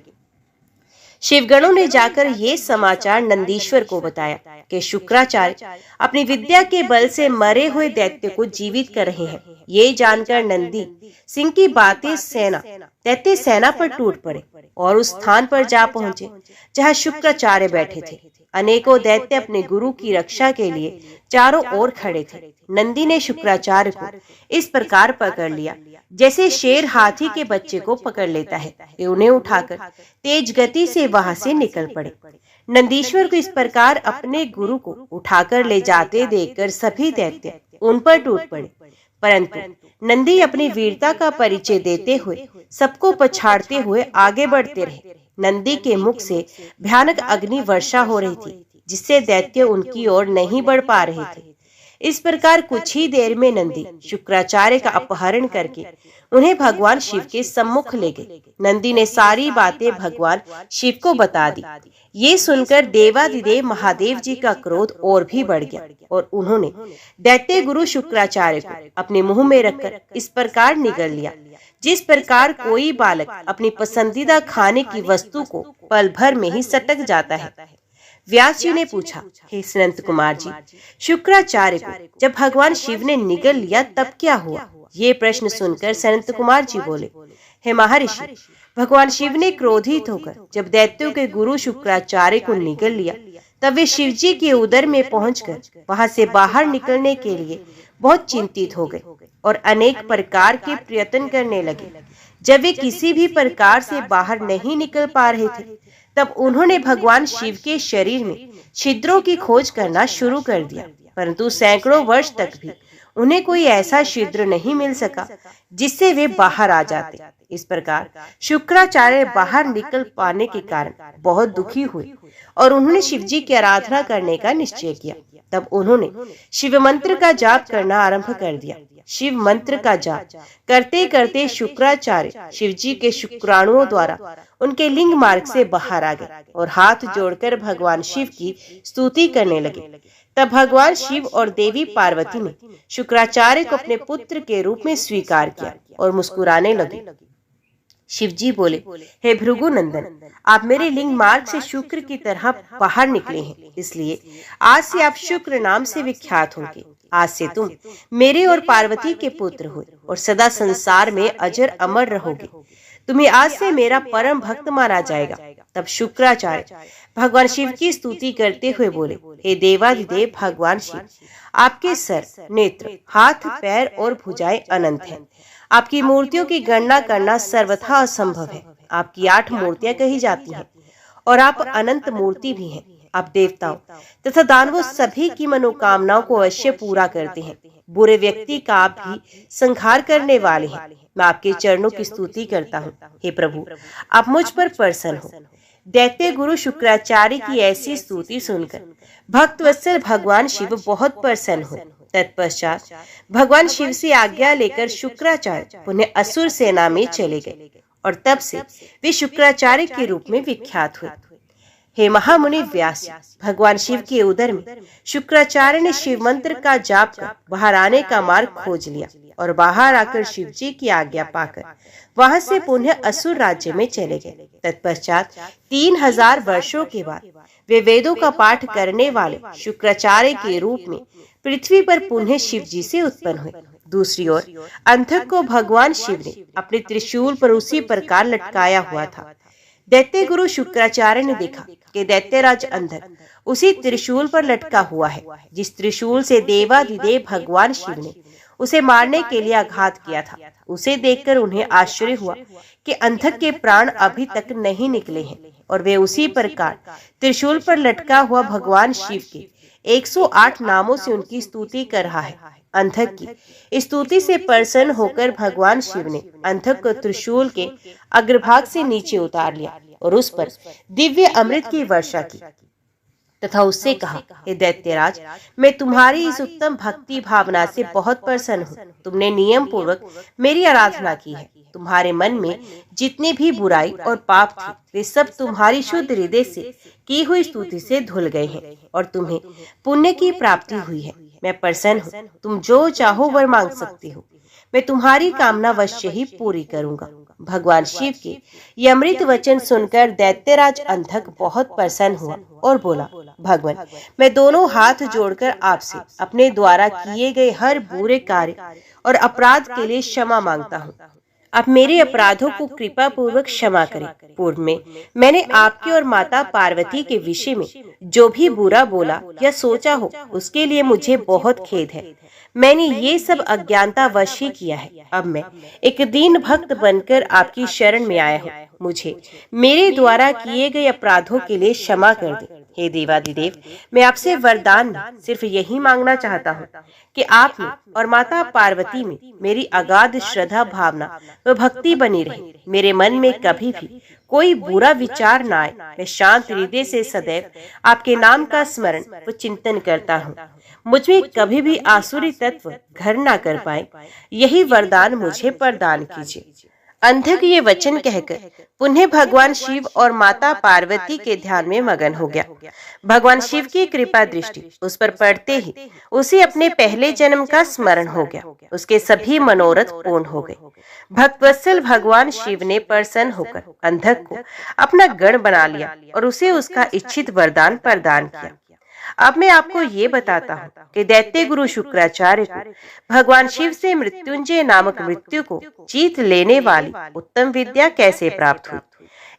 शिवगणों ने जाकर ये समाचार नंदीश्वर को बताया कि शुक्राचार्य अपनी विद्या के बल से मरे हुए दैत्य को जीवित कर रहे हैं। ये जानकर नंदी सिंह की बातें दैत्य सेना पर टूट पड़े और उस स्थान पर जा पहुंचे जहां शुक्राचार्य बैठे थे। अनेकों दैत्य अपने गुरु की रक्षा के लिए चारों ओर खड़े थे। नंदी ने शुक्राचार्य को इस प्रकार पकड़ लिया जैसे शेर हाथी के बच्चे को पकड़ लेता है। वे उन्हें उठाकर तेज गति से वहां से निकल पड़े। नंदीश्वर को इस प्रकार अपने गुरु को उठाकर ले जाते देखकर सभी दैत्य उन पर टूट पड़े, परंतु नंदी अपनी वीरता का परिचय देते हुए सबको पछाड़ते हुए आगे बढ़ते रहे। नंदी के मुख से भयानक अग्नि वर्षा हो रही थी जिससे दैत्य उनकी ओर नहीं बढ़ पा रहे थे। इस प्रकार कुछ ही देर में नंदी शुक्राचार्य का अपहरण करके उन्हें भगवान शिव के सम्मुख ले गए। नंदी ने सारी बातें भगवान शिव को बता दी। ये सुनकर देवाधिदेव महादेव जी का क्रोध और भी बढ़ गया और उन्होंने दैत्य गुरु शुक्राचार्य को अपने मुंह में रखकर इस प्रकार निगल लिया जिस प्रकार कोई बालक अपनी पसंदीदा खाने की वस्तु को पल भर में ही सटक जाता है। व्यास जी ने पूछा, हे संत कुमार जी, शुक्राचार्य को जब भगवान शिव ने निगल लिया तब क्या हुआ? ये प्रश्न सुनकर संत कुमार जी बोले, हे महर्षि, भगवान शिव ने क्रोधित होकर जब दैत्यों के गुरु शुक्राचार्य को निगल लिया तब वे शिव जी के उदर में पहुंचकर वहां से बाहर निकलने के लिए बहुत चिंतित हो गए और अनेक प्रकार के प्रयत्न करने लगे। जब वे किसी भी प्रकार से बाहर नहीं निकल पा रहे थे तब उन्होंने भगवान शिव के शरीर में छिद्रों की खोज करना शुरू कर दिया, परंतु सैकड़ों वर्ष तक भी उन्हें कोई ऐसा छिद्र नहीं मिल सका जिससे वे बाहर आ जाते। इस प्रकार शुक्राचार्य बाहर निकल पाने के कारण बहुत दुखी हुए और उन्होंने शिव जी की आराधना करने का निश्चय किया। तब उन्होंने शिव मंत्र का जाप करना आरंभ कर दिया। शिव मंत्र का जाप करते करते शुक्राचार्य शिव जी के शुक्राणुओं द्वारा उनके लिंग मार्ग से बाहर आ गए और हाथ जोड़कर भगवान शिव की स्तुति करने लगे। तब भगवान शिव और देवी पार्वती ने शुक्राचार्य को अपने पुत्र के रूप में स्वीकार किया और मुस्कुराने लगे। शिव जी बोले, हे भृगु नंदन, आप मेरे लिंग मार्ग से शुक्र की तरह बाहर निकले हैं, इसलिए आज से आप शुक्र नाम से विख्यात होंगे। आज से तुम मेरे और पार्वती के पुत्र हुए और सदा संसार में अजर अमर रहोगे। तुम्हें आज से मेरा परम भक्त माना जाएगा। तब शुक्राचार्य भगवान शिव की स्तुति करते हुए बोले, हे देवाधिदेव भगवान शिव, आपके सर, नेत्र, हाथ, पैर और भुजाएं अनंत हैं। आपकी मूर्तियों की गणना करना सर्वथा असंभव है। आपकी 8 मूर्तियां कही जाती हैं और आप अनंत मूर्ति भी हैं। आप देवताओं तथा दानवों सभी की मनोकामनाओं को अवश्य पूरा करते हैं। बुरे व्यक्ति का आप भी संहार करने वाले हैं। मैं आपके चरणों की स्तुति करता हूँ। हे प्रभु, आप मुझ पर प्रसन्न हो। दैत्य गुरु शुक्राचार्य की ऐसी स्तुति सुनकर भक्त वत्सल भगवान शिव बहुत प्रसन्न हुए। तत्पश्चात भगवान शिव से आज्ञा लेकर शुक्राचार्य पुनः असुर सेना में चले गए और तब से वे शुक्राचार्य के रूप में विख्यात हुए। हे महामुनि व्यास, भगवान शिव के उदर में शुक्राचार्य ने शिव मंत्र का जाप कर बाहर आने का मार्ग खोज लिया और बाहर आकर शिव जी की आज्ञा पाकर वहां से पुनः असुर राज्य में चले गए। तत्पश्चात 3000 वर्षों के बाद वे वेदों का पाठ करने वाले शुक्राचार्य के रूप में पृथ्वी पर पुनः शिव जी से उत्पन्न हुए। दूसरी ओर अंधक को भगवान शिव ने अपने त्रिशूल पर उसी प्रकार लटकाया हुआ था। दैत्य गुरु शुक्राचार्य ने देखा कि दैत्यराज अंधक उसी त्रिशूल पर लटका हुआ है जिस त्रिशूल से देवाधिदेव भगवान शिव ने उसे मारने के लिए आघात किया था। उसे देखकर उन्हें आश्चर्य हुआ कि अंधक के प्राण अभी तक नहीं निकले हैं और वे उसी प्रकार त्रिशूल पर लटका हुआ भगवान शिव के 108 नामों से उनकी स्तुति कर रहा है। अंधक की स्तुति से प्रसन्न होकर भगवान शिव ने अंधक को त्रिशूल के अग्रभाग से नीचे उतार लिया और उस पर दिव्य अमृत की वर्षा की तथा उससे कहा, हे दैत्यराज, मैं तुम्हारी इस उत्तम भक्ति भावना से बहुत प्रसन्न हूँ। तुमने नियम पूर्वक मेरी आराधना की है। तुम्हारे मन में जितनी भी बुराई और पाप थे वे सब तुम्हारी शुद्ध हृदय से की हुई स्तुति से धुल गए हैं और तुम्हें पुण्य की प्राप्ति हुई है। मैं प्रसन्न हूँ। तुम जो चाहो वर मांग सकते हो। मैं तुम्हारी कामना अवश्य ही पूरी करूंगा। भगवान शिव के ये अमृत वचन सुनकर दैत्यराज अंधक बहुत प्रसन्न हुआ और बोला, भगवान, मैं दोनों हाथ जोड़कर आपसे अपने द्वारा किए गए हर बुरे कार्य और अपराध के लिए क्षमा मांगता हूँ। आप मेरे अपराधों को कृपा पूर्वक क्षमा करें। पूर्व में मैंने आपके और माता पार्वती के विषय में जो भी बुरा बोला या सोचा हो, उसके लिए मुझे बहुत खेद है। मैंने ये सब अज्ञानता वश ही किया है। अब मैं एक दीन भक्त बनकर आपकी शरण में आया हूँ। मुझे मेरे द्वारा किए गए अपराधों के लिए क्षमा कर दें। हे देवादिदेव, मैं आपसे वरदान में सिर्फ यही मांगना चाहता हूँ कि आप में और माता पार्वती में मेरी अगाध श्रद्धा भावना व भक्ति बनी रहे। मेरे मन में कभी भी कोई बुरा विचार न आए। मैं शांत हृदय से सदैव आपके नाम का स्मरण व चिंतन करता हूँ। मुझमें कभी भी आसुरी तत्व घर न कर पाए, यही वरदान मुझे प्रदान कीजिए। अंधक ये वचन कहकर पुनः भगवान शिव और माता पार्वती के ध्यान में मगन हो गया। भगवान शिव की कृपा दृष्टि उस पर पड़ते ही उसे अपने पहले जन्म का स्मरण हो गया। उसके सभी मनोरथ पूर्ण हो गए। भक्तवत्सल भगवान शिव ने प्रसन्न होकर अंधक को अपना गण बना लिया और उसे उसका इच्छित वरदान प्रदान किया। अब मैं आपको ये बताता हूँ कि दैत्य गुरु शुक्राचार्य को भगवान शिव से मृत्युंजय नामक मृत्यु को जीत लेने वाली उत्तम विद्या कैसे प्राप्त हुई।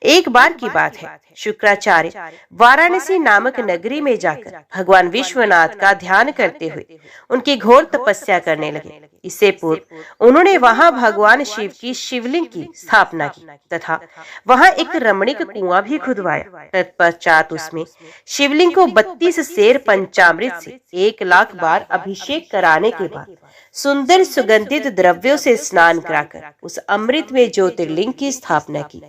एक बार की बात है, शुक्राचार्य वाराणसी नामक नगरी में जाकर भगवान विश्वनाथ का ध्यान करते हुए उनकी घोर तपस्या करने लगे। इससे पूर्व उन्होंने वहां भगवान शिव की शिवलिंग की स्थापना की तथा वहां एक रमणीक कुआं भी खुदवाया। तत्पश्चात उसमें शिवलिंग को 32 सेर पंचामृत से 1 लाख बार अभिषेक कराने के बाद सुंदर सुगंधित द्रव्यों से स्नान कराकर उस अमृत में ज्योतिर्लिंग की स्थापना की।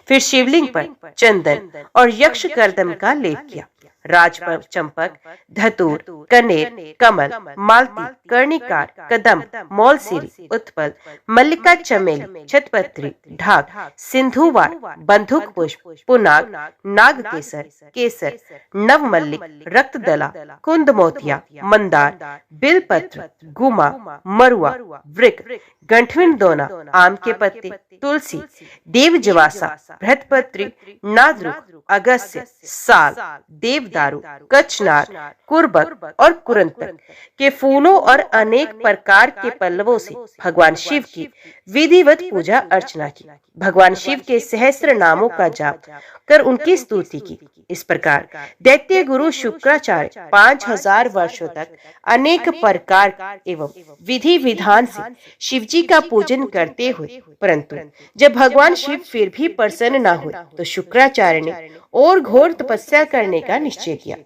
फिर शिवलिंग पर चंदन और यक्ष कर्दम का लेप किया। राजपग, चंपक, धतूर, कनेर, कमल, मालती, कर्णिकार, कदम, मौलसिरी, उत्पल, मल्लिका, चमेली, छतपत्री, ढाक, सिंधुवार, बंधुक पुष्प, पुनाग, नाग केसर, केसर, नवमल्लिक, रक्तदला, कुंद मोतिया, मंदार, बिलपत्र, गुमा, मरुआ, वृक, गंठविन दोना, आम के पत्ते, तुलसी, देवजवासा, बृहस्पति, नादरुक, अगस्त्य, साल, देवदारू, कचनार, कुर्बक और कुरंतक के फूलों और अनेक प्रकार के पल्लवों से भगवान शिव की विधिवत पूजा अर्चना की। भगवान शिव के सहस्त्र नामों का जाप कर उनकी स्तुति की। इस प्रकार दैत्य गुरु शुक्राचार्य 5000 वर्षों तक अनेक प्रकार एवं विधि विधान से शिवजी का पूजन करते हुए, परंतु जब भगवान शिव फिर भी प्रसन्न न हुए तो शुक्राचार्य ने और घोर तपस्या करने का निश्चय किया।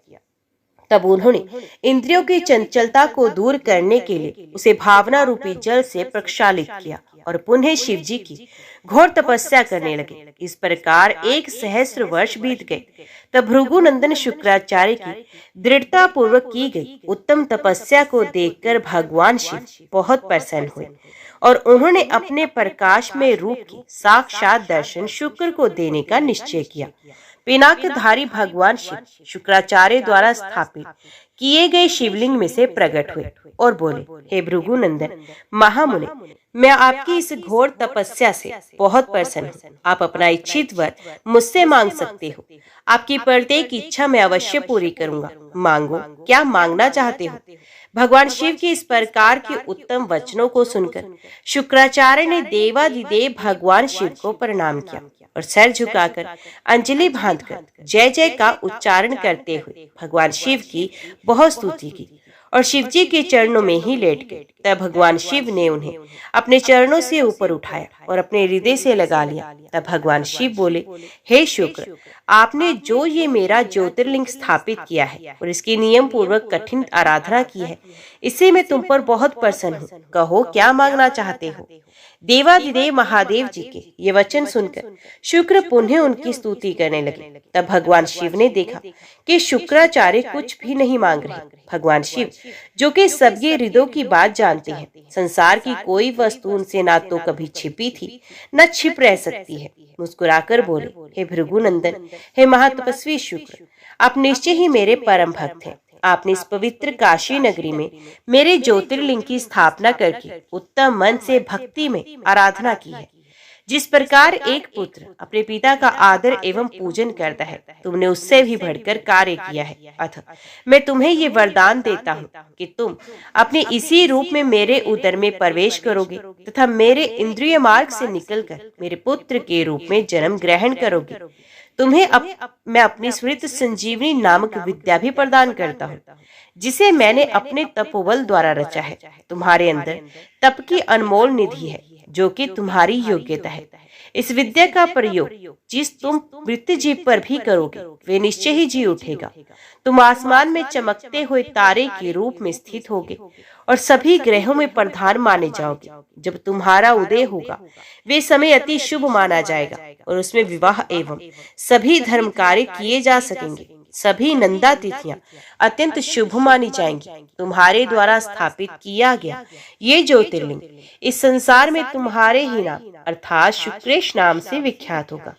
तब उन्होंने इंद्रियों की चंचलता को दूर करने के लिए उसे भावना रूपी जल से प्रक्षालित किया और पुनः शिव जी की घोर तपस्या करने लगे। इस प्रकार 1 सहस्त्र वर्ष बीत गए। तब भृगुनंदन शुक्राचार्य की दृढ़ता पूर्वक की गई उत्तम तपस्या को देखकर भगवान शिव बहुत प्रसन्न हुए और उन्होंने अपने प्रकाश में रूप की साक्षात दर्शन शुक्र को देने का निश्चय किया। पिनाकधारी भगवान शिव शुक्राचार्य द्वारा स्थापित किए गए शिवलिंग में से प्रकट हुए और बोले, हे भृगुनंदन महामुनि, मैं आपकी इस घोर तपस्या से बहुत प्रसन्न हूँ। आप अपना इच्छित वर मुझसे मांग सकते हो। आपकी प्रत्येक इच्छा मैं अवश्य पूरी करूंगा। मांगो, क्या मांगना चाहते हो। भगवान शिव की इस प्रकार के उत्तम वचनों को सुनकर शुक्राचार्य ने देवादिदेव भगवान शिव को प्रणाम किया और सिर झुकाकर अंजलि बांधकर जय जय का उच्चारण करते हुए भगवान शिव की बहुत स्तुति की और शिव जी के चरणों में ही लेट गए। तब भगवान शिव ने उन्हें अपने चरणों से ऊपर उठाया और अपने हृदय से लगा लिया। तब भगवान शिव बोले, हे शुक्र, आपने जो ये मेरा ज्योतिर्लिंग स्थापित किया है और इसकी नियम पूर्वक कठिन आराधना की है, इससे मैं तुम पर बहुत प्रसन्न हूँ। कहो, क्या मांगना चाहते हो। देवादिदेव महादेव जी के ये वचन सुनकर शुक्र पुनः उनकी स्तुति करने लगे। तब भगवान शिव ने देखा कि शुक्राचार्य कुछ भी नहीं मांग रहे। भगवान शिव, जो कि सबके हृदयों की बात जानते हैं, संसार की कोई वस्तु उनसे ना तो कभी छिपी थी न छिप रह सकती है, मुस्कुराकर बोले, हे भृगुनंदन, हे महातपस्वी शुक्र, आप निश्चय ही मेरे परम भक्त हैं। आपने इस पवित्र काशी नगरी में मेरे ज्योतिर्लिंग की स्थापना करके उत्तम मन से भक्ति में आराधना की है। जिस प्रकार एक पुत्र अपने पिता का आदर एवं पूजन करता है, तुमने उससे भी बढ़कर कार्य किया है। अतः मैं तुम्हें ये वरदान देता हूँ कि तुम अपने इसी रूप में मेरे उदर में प्रवेश करोगे तथा मेरे इंद्रिय मार्ग से निकलकर मेरे पुत्र के रूप में जन्म ग्रहण करोगे। तुम्हें मैं अपनी स्मृत संजीवनी नामक विद्या भी प्रदान करता हूँ, जिसे मैंने अपने तपोबल द्वारा रचा है। तुम्हारे अंदर तप की अनमोल निधि है, जो कि तुम्हारी योग्यता है। इस विद्या का प्रयोग जिस तुम मृत जीव पर भी करोगे, वे निश्चय ही जी उठेगा। तुम आसमान में चमकते हुए तारे के रूप में स्थित होगे और सभी ग्रहों में प्रधान माने जाओगे। जब तुम्हारा उदय होगा, वे समय अति शुभ माना जाएगा और उसमें विवाह एवं सभी धर्म कार्य किए जा सकेंगे। सभी नंदा तिथियां अत्यंत शुभ मानी जाएंगी। तुम्हारे द्वारा स्थापित किया गया ये ज्योतिर्लिंग इस संसार में तुम्हारे ही नाम अर्थात शुक्रेश नाम से विख्यात होगा।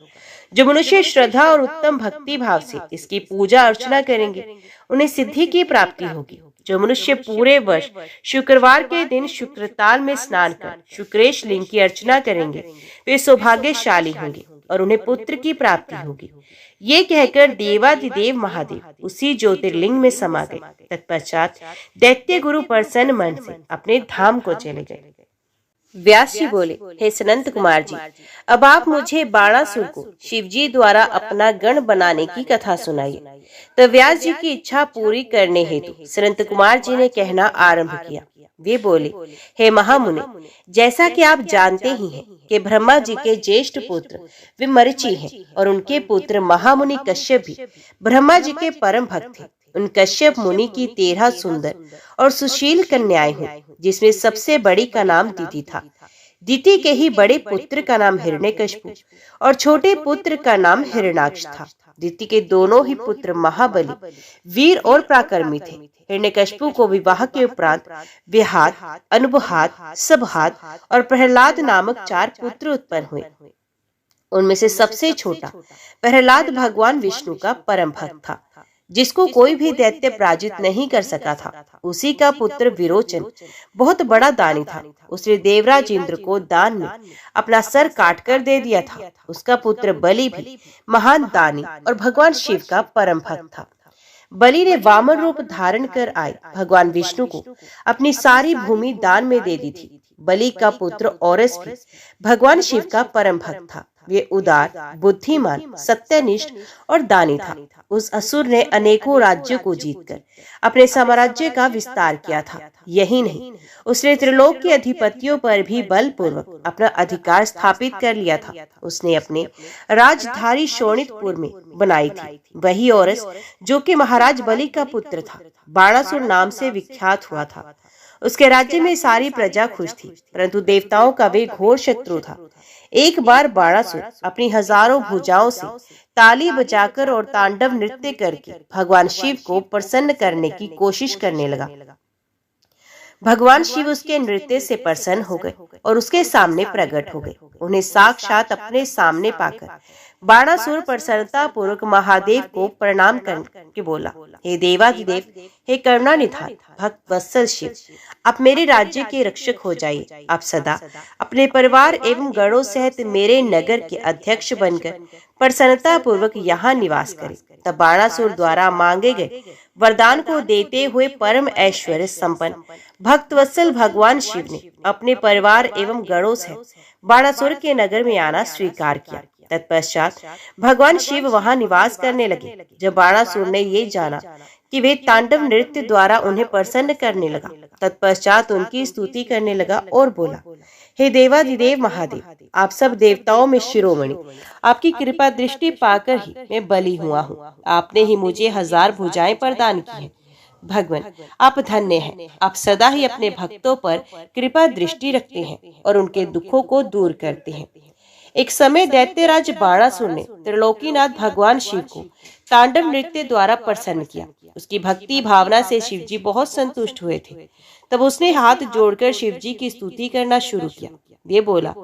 जो मनुष्य श्रद्धा और उत्तम भक्ति भाव से इसकी पूजा अर्चना करेंगे, उन्हें सिद्धि की प्राप्ति होगी। जो मनुष्य पूरे वर्ष शुक्रवार के दिन शुक्रताल में स्नान कर शुक्रेश लिंग की अर्चना करेंगे, वे सौभाग्यशाली होंगे और उन्हें पुत्र की प्राप्ति होगी। ये कहकर देवाधिदेव महादेव उसी ज्योतिर्लिंग में समा गए। तत्पश्चात दैत्य गुरु प्रसन्न मन से अपने धाम को चले गए। व्यास जी बोले, हे सनंत कुमार जी, अब आप मुझे बाणासुर को शिवजी द्वारा अपना गण बनाने की कथा सुनाइए। तो व्यास जी की इच्छा पूरी करने हेतु सनंत कुमार जी ने कहना आरंभ किया। वे बोले, हे महामुनि, जैसा कि आप जानते ही हैं कि ब्रह्मा जी के ज्येष्ठ पुत्र विमरिचि हैं और उनके पुत्र महामुनि कश्यप भी ब्रह्मा जी के परम भक्त थे। उन कश्यप मुनि की 13 सुंदर और सुशील कन्याएं हुई, जिसमें सबसे बड़ी का नाम दिति था। दिति के ही बड़े पुत्र का नाम हिरण्यकशिपु और छोटे पुत्र का नाम हिरण्याक्ष था। दिति के दोनों ही पुत्र महाबली, वीर और पराक्रमी थे। हिरण्यकशिपु को विवाह के उपरांत विहात, अनुबहात, सबहात और प्रहलाद नामक 4 पुत्र उत्पन्न हुए। उनमें से सबसे छोटा प्रहलाद भगवान विष्णु का परम भक्त था, जिसको कोई भी दैत्य पराजित नहीं कर सका था। उसी का पुत्र विरोचन बहुत बड़ा दानी था। उसने देवराज इंद्र को दान में अपना सर काट कर दे दिया था। उसका पुत्र बलि भी महान दानी और भगवान शिव का परम भक्त था। बलि ने वामन रूप धारण कर आए भगवान विष्णु को अपनी सारी भूमि दान में दे दी थी। बलि का पुत्र औरस भी भगवान शिव का परम भक्त था। वे उदार, बुद्धिमान, सत्यनिष्ठ और दानी था। उस असुर ने अनेकों राज्यों को जीतकर अपने साम्राज्य का विस्तार किया था। यही नहीं, उसने त्रिलोक के अधिपतियों पर भी बलपूर्वक अपना अधिकार स्थापित कर लिया था। उसने अपने राजधानी शोणितपुर में बनाई थी वही औरस जो कि महाराज बलि का पुत्र था, बाणासुर नाम से विख्यात हुआ था। उसके राज्य में सारी प्रजा खुश थी, परंतु देवताओं का वे घोर शत्रु था। एक बार बाणासुर अपनी हजारों भुजाओं से ताली बजाकर और तांडव नृत्य करके भगवान शिव को प्रसन्न करने की कोशिश करने लगा। भगवान शिव उसके नृत्य से प्रसन्न हो गए और उसके सामने प्रकट हो गए। उन्हें साक्षात अपने सामने पाकर बाणासुर प्रसन्नता पूर्वक महादेव को प्रणाम करके बोला, हे देवाधिदेव, हे करुणानिधान भक्त वत्सल शिव, आप मेरे राज्य के रक्षक हो जाइए। आप सदा अपने परिवार एवं गणों सहित मेरे नगर के अध्यक्ष बनकर प्रसन्नता पूर्वक यहाँ निवास करें। तब बाणासुर द्वारा मांगे गए वरदान को देते हुए परम ऐश्वर्य संपन्न भक्त वत्सल भगवान शिव ने अपने परिवार एवं गणों सहित बाणासुर के नगर में आना स्वीकार किया। तत्पश्चात भगवान शिव वहां निवास करने लगे। जब बाणासुर ने ये जाना कि वे तांडव नृत्य द्वारा उन्हें प्रसन्न करने लगा, तत्पश्चात उनकी स्तुति करने लगा और बोला, हे देवाधिदेव महादेव, आप सब देवताओं में शिरोमणि, आपकी कृपा दृष्टि पाकर ही मैं बलि हुआ हूँ। आपने ही मुझे 1000 भुजाएं प्रदान की हैं। भगवान, आप धन्य हैं। आप सदा ही अपने भक्तों पर कृपा दृष्टि रखते हैं और उनके दुखों को दूर करते हैं। एक समय दैत्यराज बाणासुर ने त्रिलोकीनाथ भगवान शिव को तांडव नृत्य द्वारा प्रसन्न किया। उसकी भक्ति भावना से शिवजी बहुत संतुष्ट हुए थे। तब उसने हाथ जोड़कर शिवजी की स्तुति करना शुरू किया। वे बोला,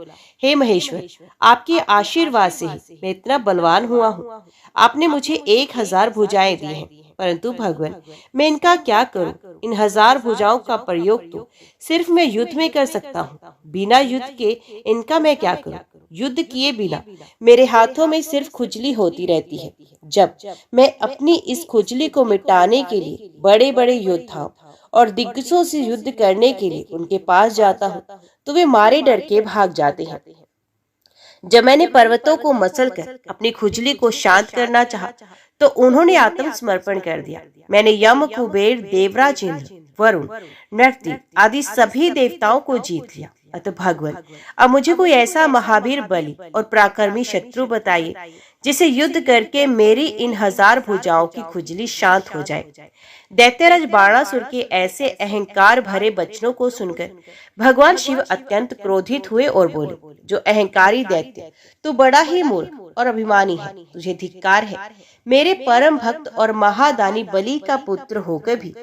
हे महेश्वर, आपके आशीर्वाद से ही मैं इतना बलवान हुआ हूँ। आपने मुझे 1000 भुजाएं दी हैं, परंतु भगवान, मैं इनका क्या करूं? इन 1000 भुजाओं का प्रयोग तो सिर्फ मैं युद्ध में कर सकता हूँ। बिना युद्ध के इनका मैं क्या करूं? युद्ध किए बिना मेरे हाथों में सिर्फ खुजली होती रहती है। जब मैं अपनी इस खुजली को मिटाने के लिए बड़े बड़े योद्धाओं और दिग्गजों से युद्ध करने के लिए उनके पास जाता हूँ तो वे मारे डर के भाग जाते हैं। जब मैंने पर्वतों को मसलकर अपनी खुजली को शांत करना चाहा तो उन्होंने आत्मसमर्पण कर दिया। मैंने यम, कुबेर, देवराज, इंद्र, वरुण, नरदेव आदि सभी देवताओं को जीत लिया। अतः भगवान, अब मुझे कोई ऐसा महावीर, बलि और पराक्रमी शत्रु बताइए जिसे युद्ध करके मेरी इन 1000 भुजाओं की खुजली शांत हो जाए। दैत्यराज बाणासुर के ऐसे अहंकार भरे वचनों को सुनकर भगवान शिव अत्यंत क्रोधित हुए और बोले, जो अहंकारी दैत्य, तू बड़ा ही मूर्ख और अभिमानी है, तुझे धिक्कार है। मेरे परम भक्त और महादानी बलि का पुत्र होकर भी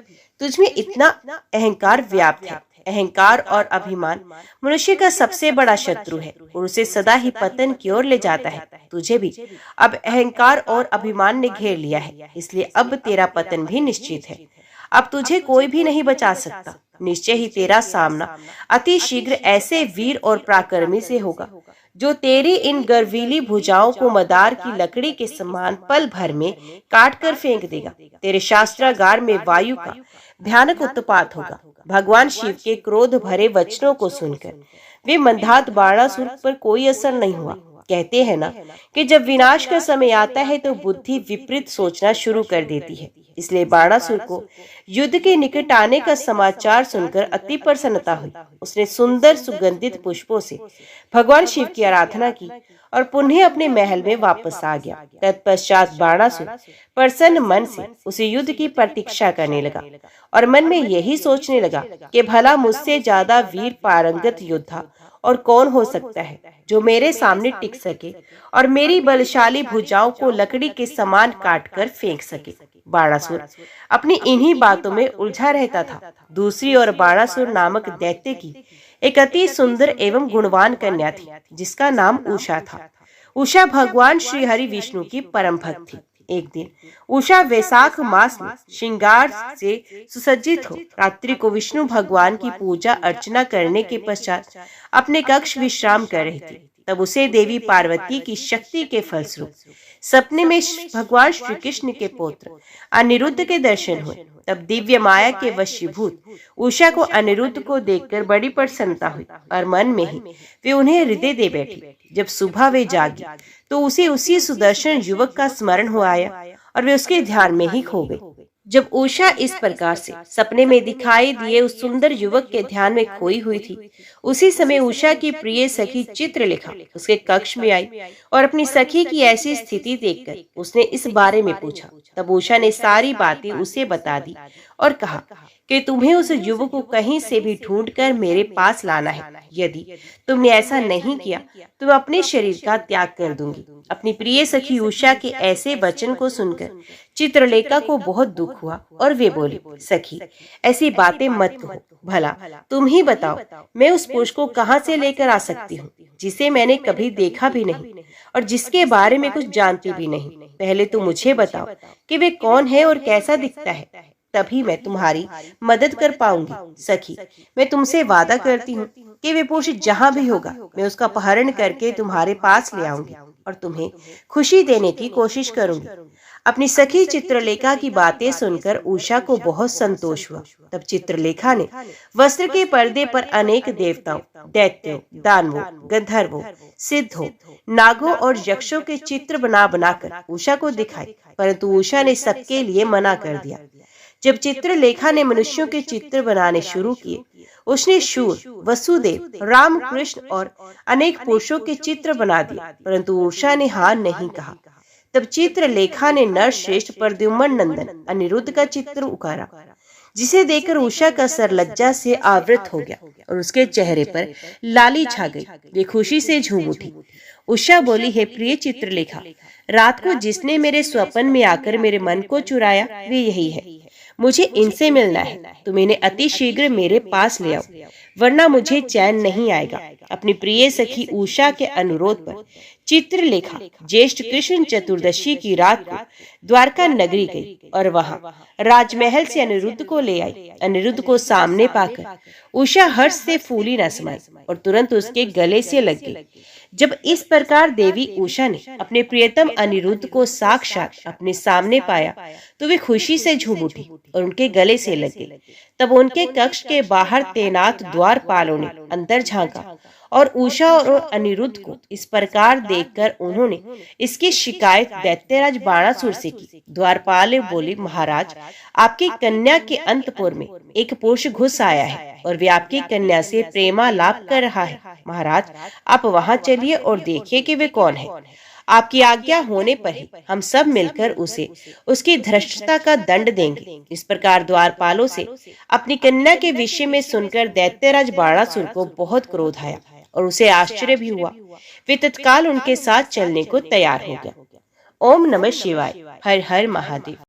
तुझमें इतना अहंकार व्याप्त है। अहंकार और अभिमान मनुष्य का सबसे बड़ा शत्रु है और उसे सदा ही पतन की ओर ले जाता है। तुझे भी अब अहंकार और अभिमान ने घेर लिया है, इसलिए अब तेरा पतन भी निश्चित है। अब तुझे कोई भी नहीं बचा सकता। निश्चय ही तेरा सामना अति शीघ्र ऐसे वीर और पराक्रमी से होगा जो तेरी इन गर्वीली भुजाओं को मदार की लकड़ी के समान पल भर में काट कर फेंक देगा। तेरे शास्त्रागार में वायु का भयानक उत्पात होगा। भगवान शिव के क्रोध भरे वचनों को सुनकर वे मंदात बाणासुर पर कोई असर नहीं हुआ। कहते हैं ना कि जब विनाश का समय आता है तो बुद्धि विपरीत सोचना शुरू कर देती है। इसलिए बाणासुर को युद्ध के निकट आने का समाचार सुनकर अति प्रसन्नता हुई। उसने सुंदर सुगंधित पुष्पों से भगवान शिव की आराधना की और पुनः अपने महल में वापस आ गया। तत्पश्चात बाणासुर प्रसन्न मन से उसे युद्ध की प्रतीक्षा करने लगा और मन में यही सोचने लगा कि भला मुझसे ज्यादा वीर पारंगत योद्धा और कौन हो सकता है जो मेरे सामने टिक सके और मेरी बलशाली भुजाओं को लकड़ी के समान काटकर फेंक सके। बाणासुर अपनी इन्हीं बातों में उलझा रहता था। दूसरी ओर बाणासुर नामक दैत्य की एक अति सुंदर एवं गुणवान कन्या थी जिसका नाम उषा था। उषा भगवान श्री हरि विष्णु की परम भक्त थी। एक दिन उषा वैशाख मास में श्रृंगार से सुसज्जित हो रात्रि को विष्णु भगवान की पूजा अर्चना करने के पश्चात अपने कक्ष विश्राम कर रही थी। तब उसे देवी पार्वती की शक्ति के फलस्वरूप सपने में भगवान श्री कृष्ण के पुत्र अनिरुद्ध के दर्शन हुए। तब दिव्य माया के वशीभूत उषा को अनिरुद्ध को देखकर बड़ी प्रसन्नता हुई और मन में ही वे उन्हें हृदय दे बैठी। जब सुबह वे जागी तो उसे उसी सुदर्शन युवक का स्मरण हो आया और वे उसके ध्यान में ही खो गई। जब उषा इस प्रकार से सपने में दिखाई दिए उस सुंदर युवक के ध्यान में खोई हुई थी, उसी समय उषा की प्रिय सखी चित्रलेखा उसके कक्ष में आई और अपनी सखी की ऐसी स्थिति देखकर उसने इस बारे में पूछा। तब उषा ने सारी बातें उसे बता दी और कहा कि तुम्हें उस युवक को कहीं से भी ढूंढकर मेरे पास लाना है। यदि तुमने ऐसा नहीं किया तो मैं अपने शरीर का त्याग कर दूंगी। अपनी प्रिय सखी उषा के ऐसे वचन को सुनकर चित्रलेखा को बहुत दुख हुआ और वे बोली, सखी ऐसी बातें मत कहो, भला तुम ही बताओ मैं उस पुरुष को कहाँ से लेकर आ सकती हूँ जिसे मैंने कभी देखा भी नहीं और जिसके बारे में कुछ जानती भी नहीं। पहले तो मुझे बताओ कि वे कौन है और कैसा दिखता है, तभी मैं तुम्हारी मदद कर पाऊंगी। सखी मैं तुमसे वादा करती हूँ कि वे पुरुष जहाँ भी होगा मैं उसका अपहरण करके तुम्हारे पास ले आऊंगी और तुम्हें खुशी देने की कोशिश करूंगी। अपनी सखी चित्रलेखा की बातें सुनकर उषा को बहुत संतोष हुआ। तब चित्रलेखा ने वस्त्र के पर्दे पर अनेक देवताओं, दैत्यों, दानवों, गंधर्वों, सिद्धों, नागों और यक्षों के चित्र बना बनाकर उषा को दिखाए, परंतु उषा ने सबके लिए मना कर दिया। जब चित्रलेखा ने मनुष्यों के चित्र बनाने शुरू किए, उसने शूर, वसुदेव, राम, कृष्ण और अनेक पुरुषों के चित्र बना दिए, परंतु उषा ने हार नहीं कहा। तब चित्रलेखा ने नरश्रेष्ठ प्रद्युम्न नंदन अनिरुद्ध का चित्र उकारा, जिसे देखकर उषा का सर लज्जा से आवृत हो गया और उसके चेहरे पर लाली छा गई। वे खुशी से झूम उठी। उषा बोली, हे प्रिय चित्रलेखा, रात को जिसने मेरे स्वप्न में आकर मेरे मन को चुराया वे यही है। मुझे इनसे मिलना है। तुम इन्हें अति शीघ्र मेरे पास ले आओ, वरना मुझे चैन नहीं आएगा। अपनी प्रिय सखी उषा के अनुरोध पर चित्रलेखा ज्येष्ठ कृष्ण चतुर्दशी की रात को द्वारका नगरी गई और वहां राजमहल से अनिरुद्ध को ले आई। अनिरुद्ध को सामने पाकर उषा हर्ष से फूली न समाई और तुरंत उसके गले से लग गई। जब इस प्रकार देवी उषा ने अपने प्रियतम अनिरुद्ध को साक्षात अपने सामने पाया तो वे खुशी से झूम उठी और उनके गले से लग गई। तब उनके कक्ष के बाहर तैनात द्वारपालों ने अंदर झांका और उषा और अनिरुद्ध को इस प्रकार देखकर उन्होंने इसकी शिकायत दैत्यराज बाणासुर से की। द्वारपाल बोले, महाराज, आपकी कन्या के अंतपुर में एक पुरुष घुस आया है और वे आपकी कन्या से प्रेमालाप कर रहा है। महाराज, आप वहां चलिए और देखिए कि वे कौन है। आपकी आज्ञा होने पर ही हम सब मिलकर उसे उसकी धृष्टता का दंड देंगे। इस प्रकार द्वारपालों से अपनी कन्या के विषय में सुनकर दैत्यराज बाणासुर को बहुत क्रोध आया और उसे आश्चर्य भी हुआ। वे तत्काल उनके साथ चलने को तैयार हो गया। ओम नमः शिवाय। हर हर महादेव।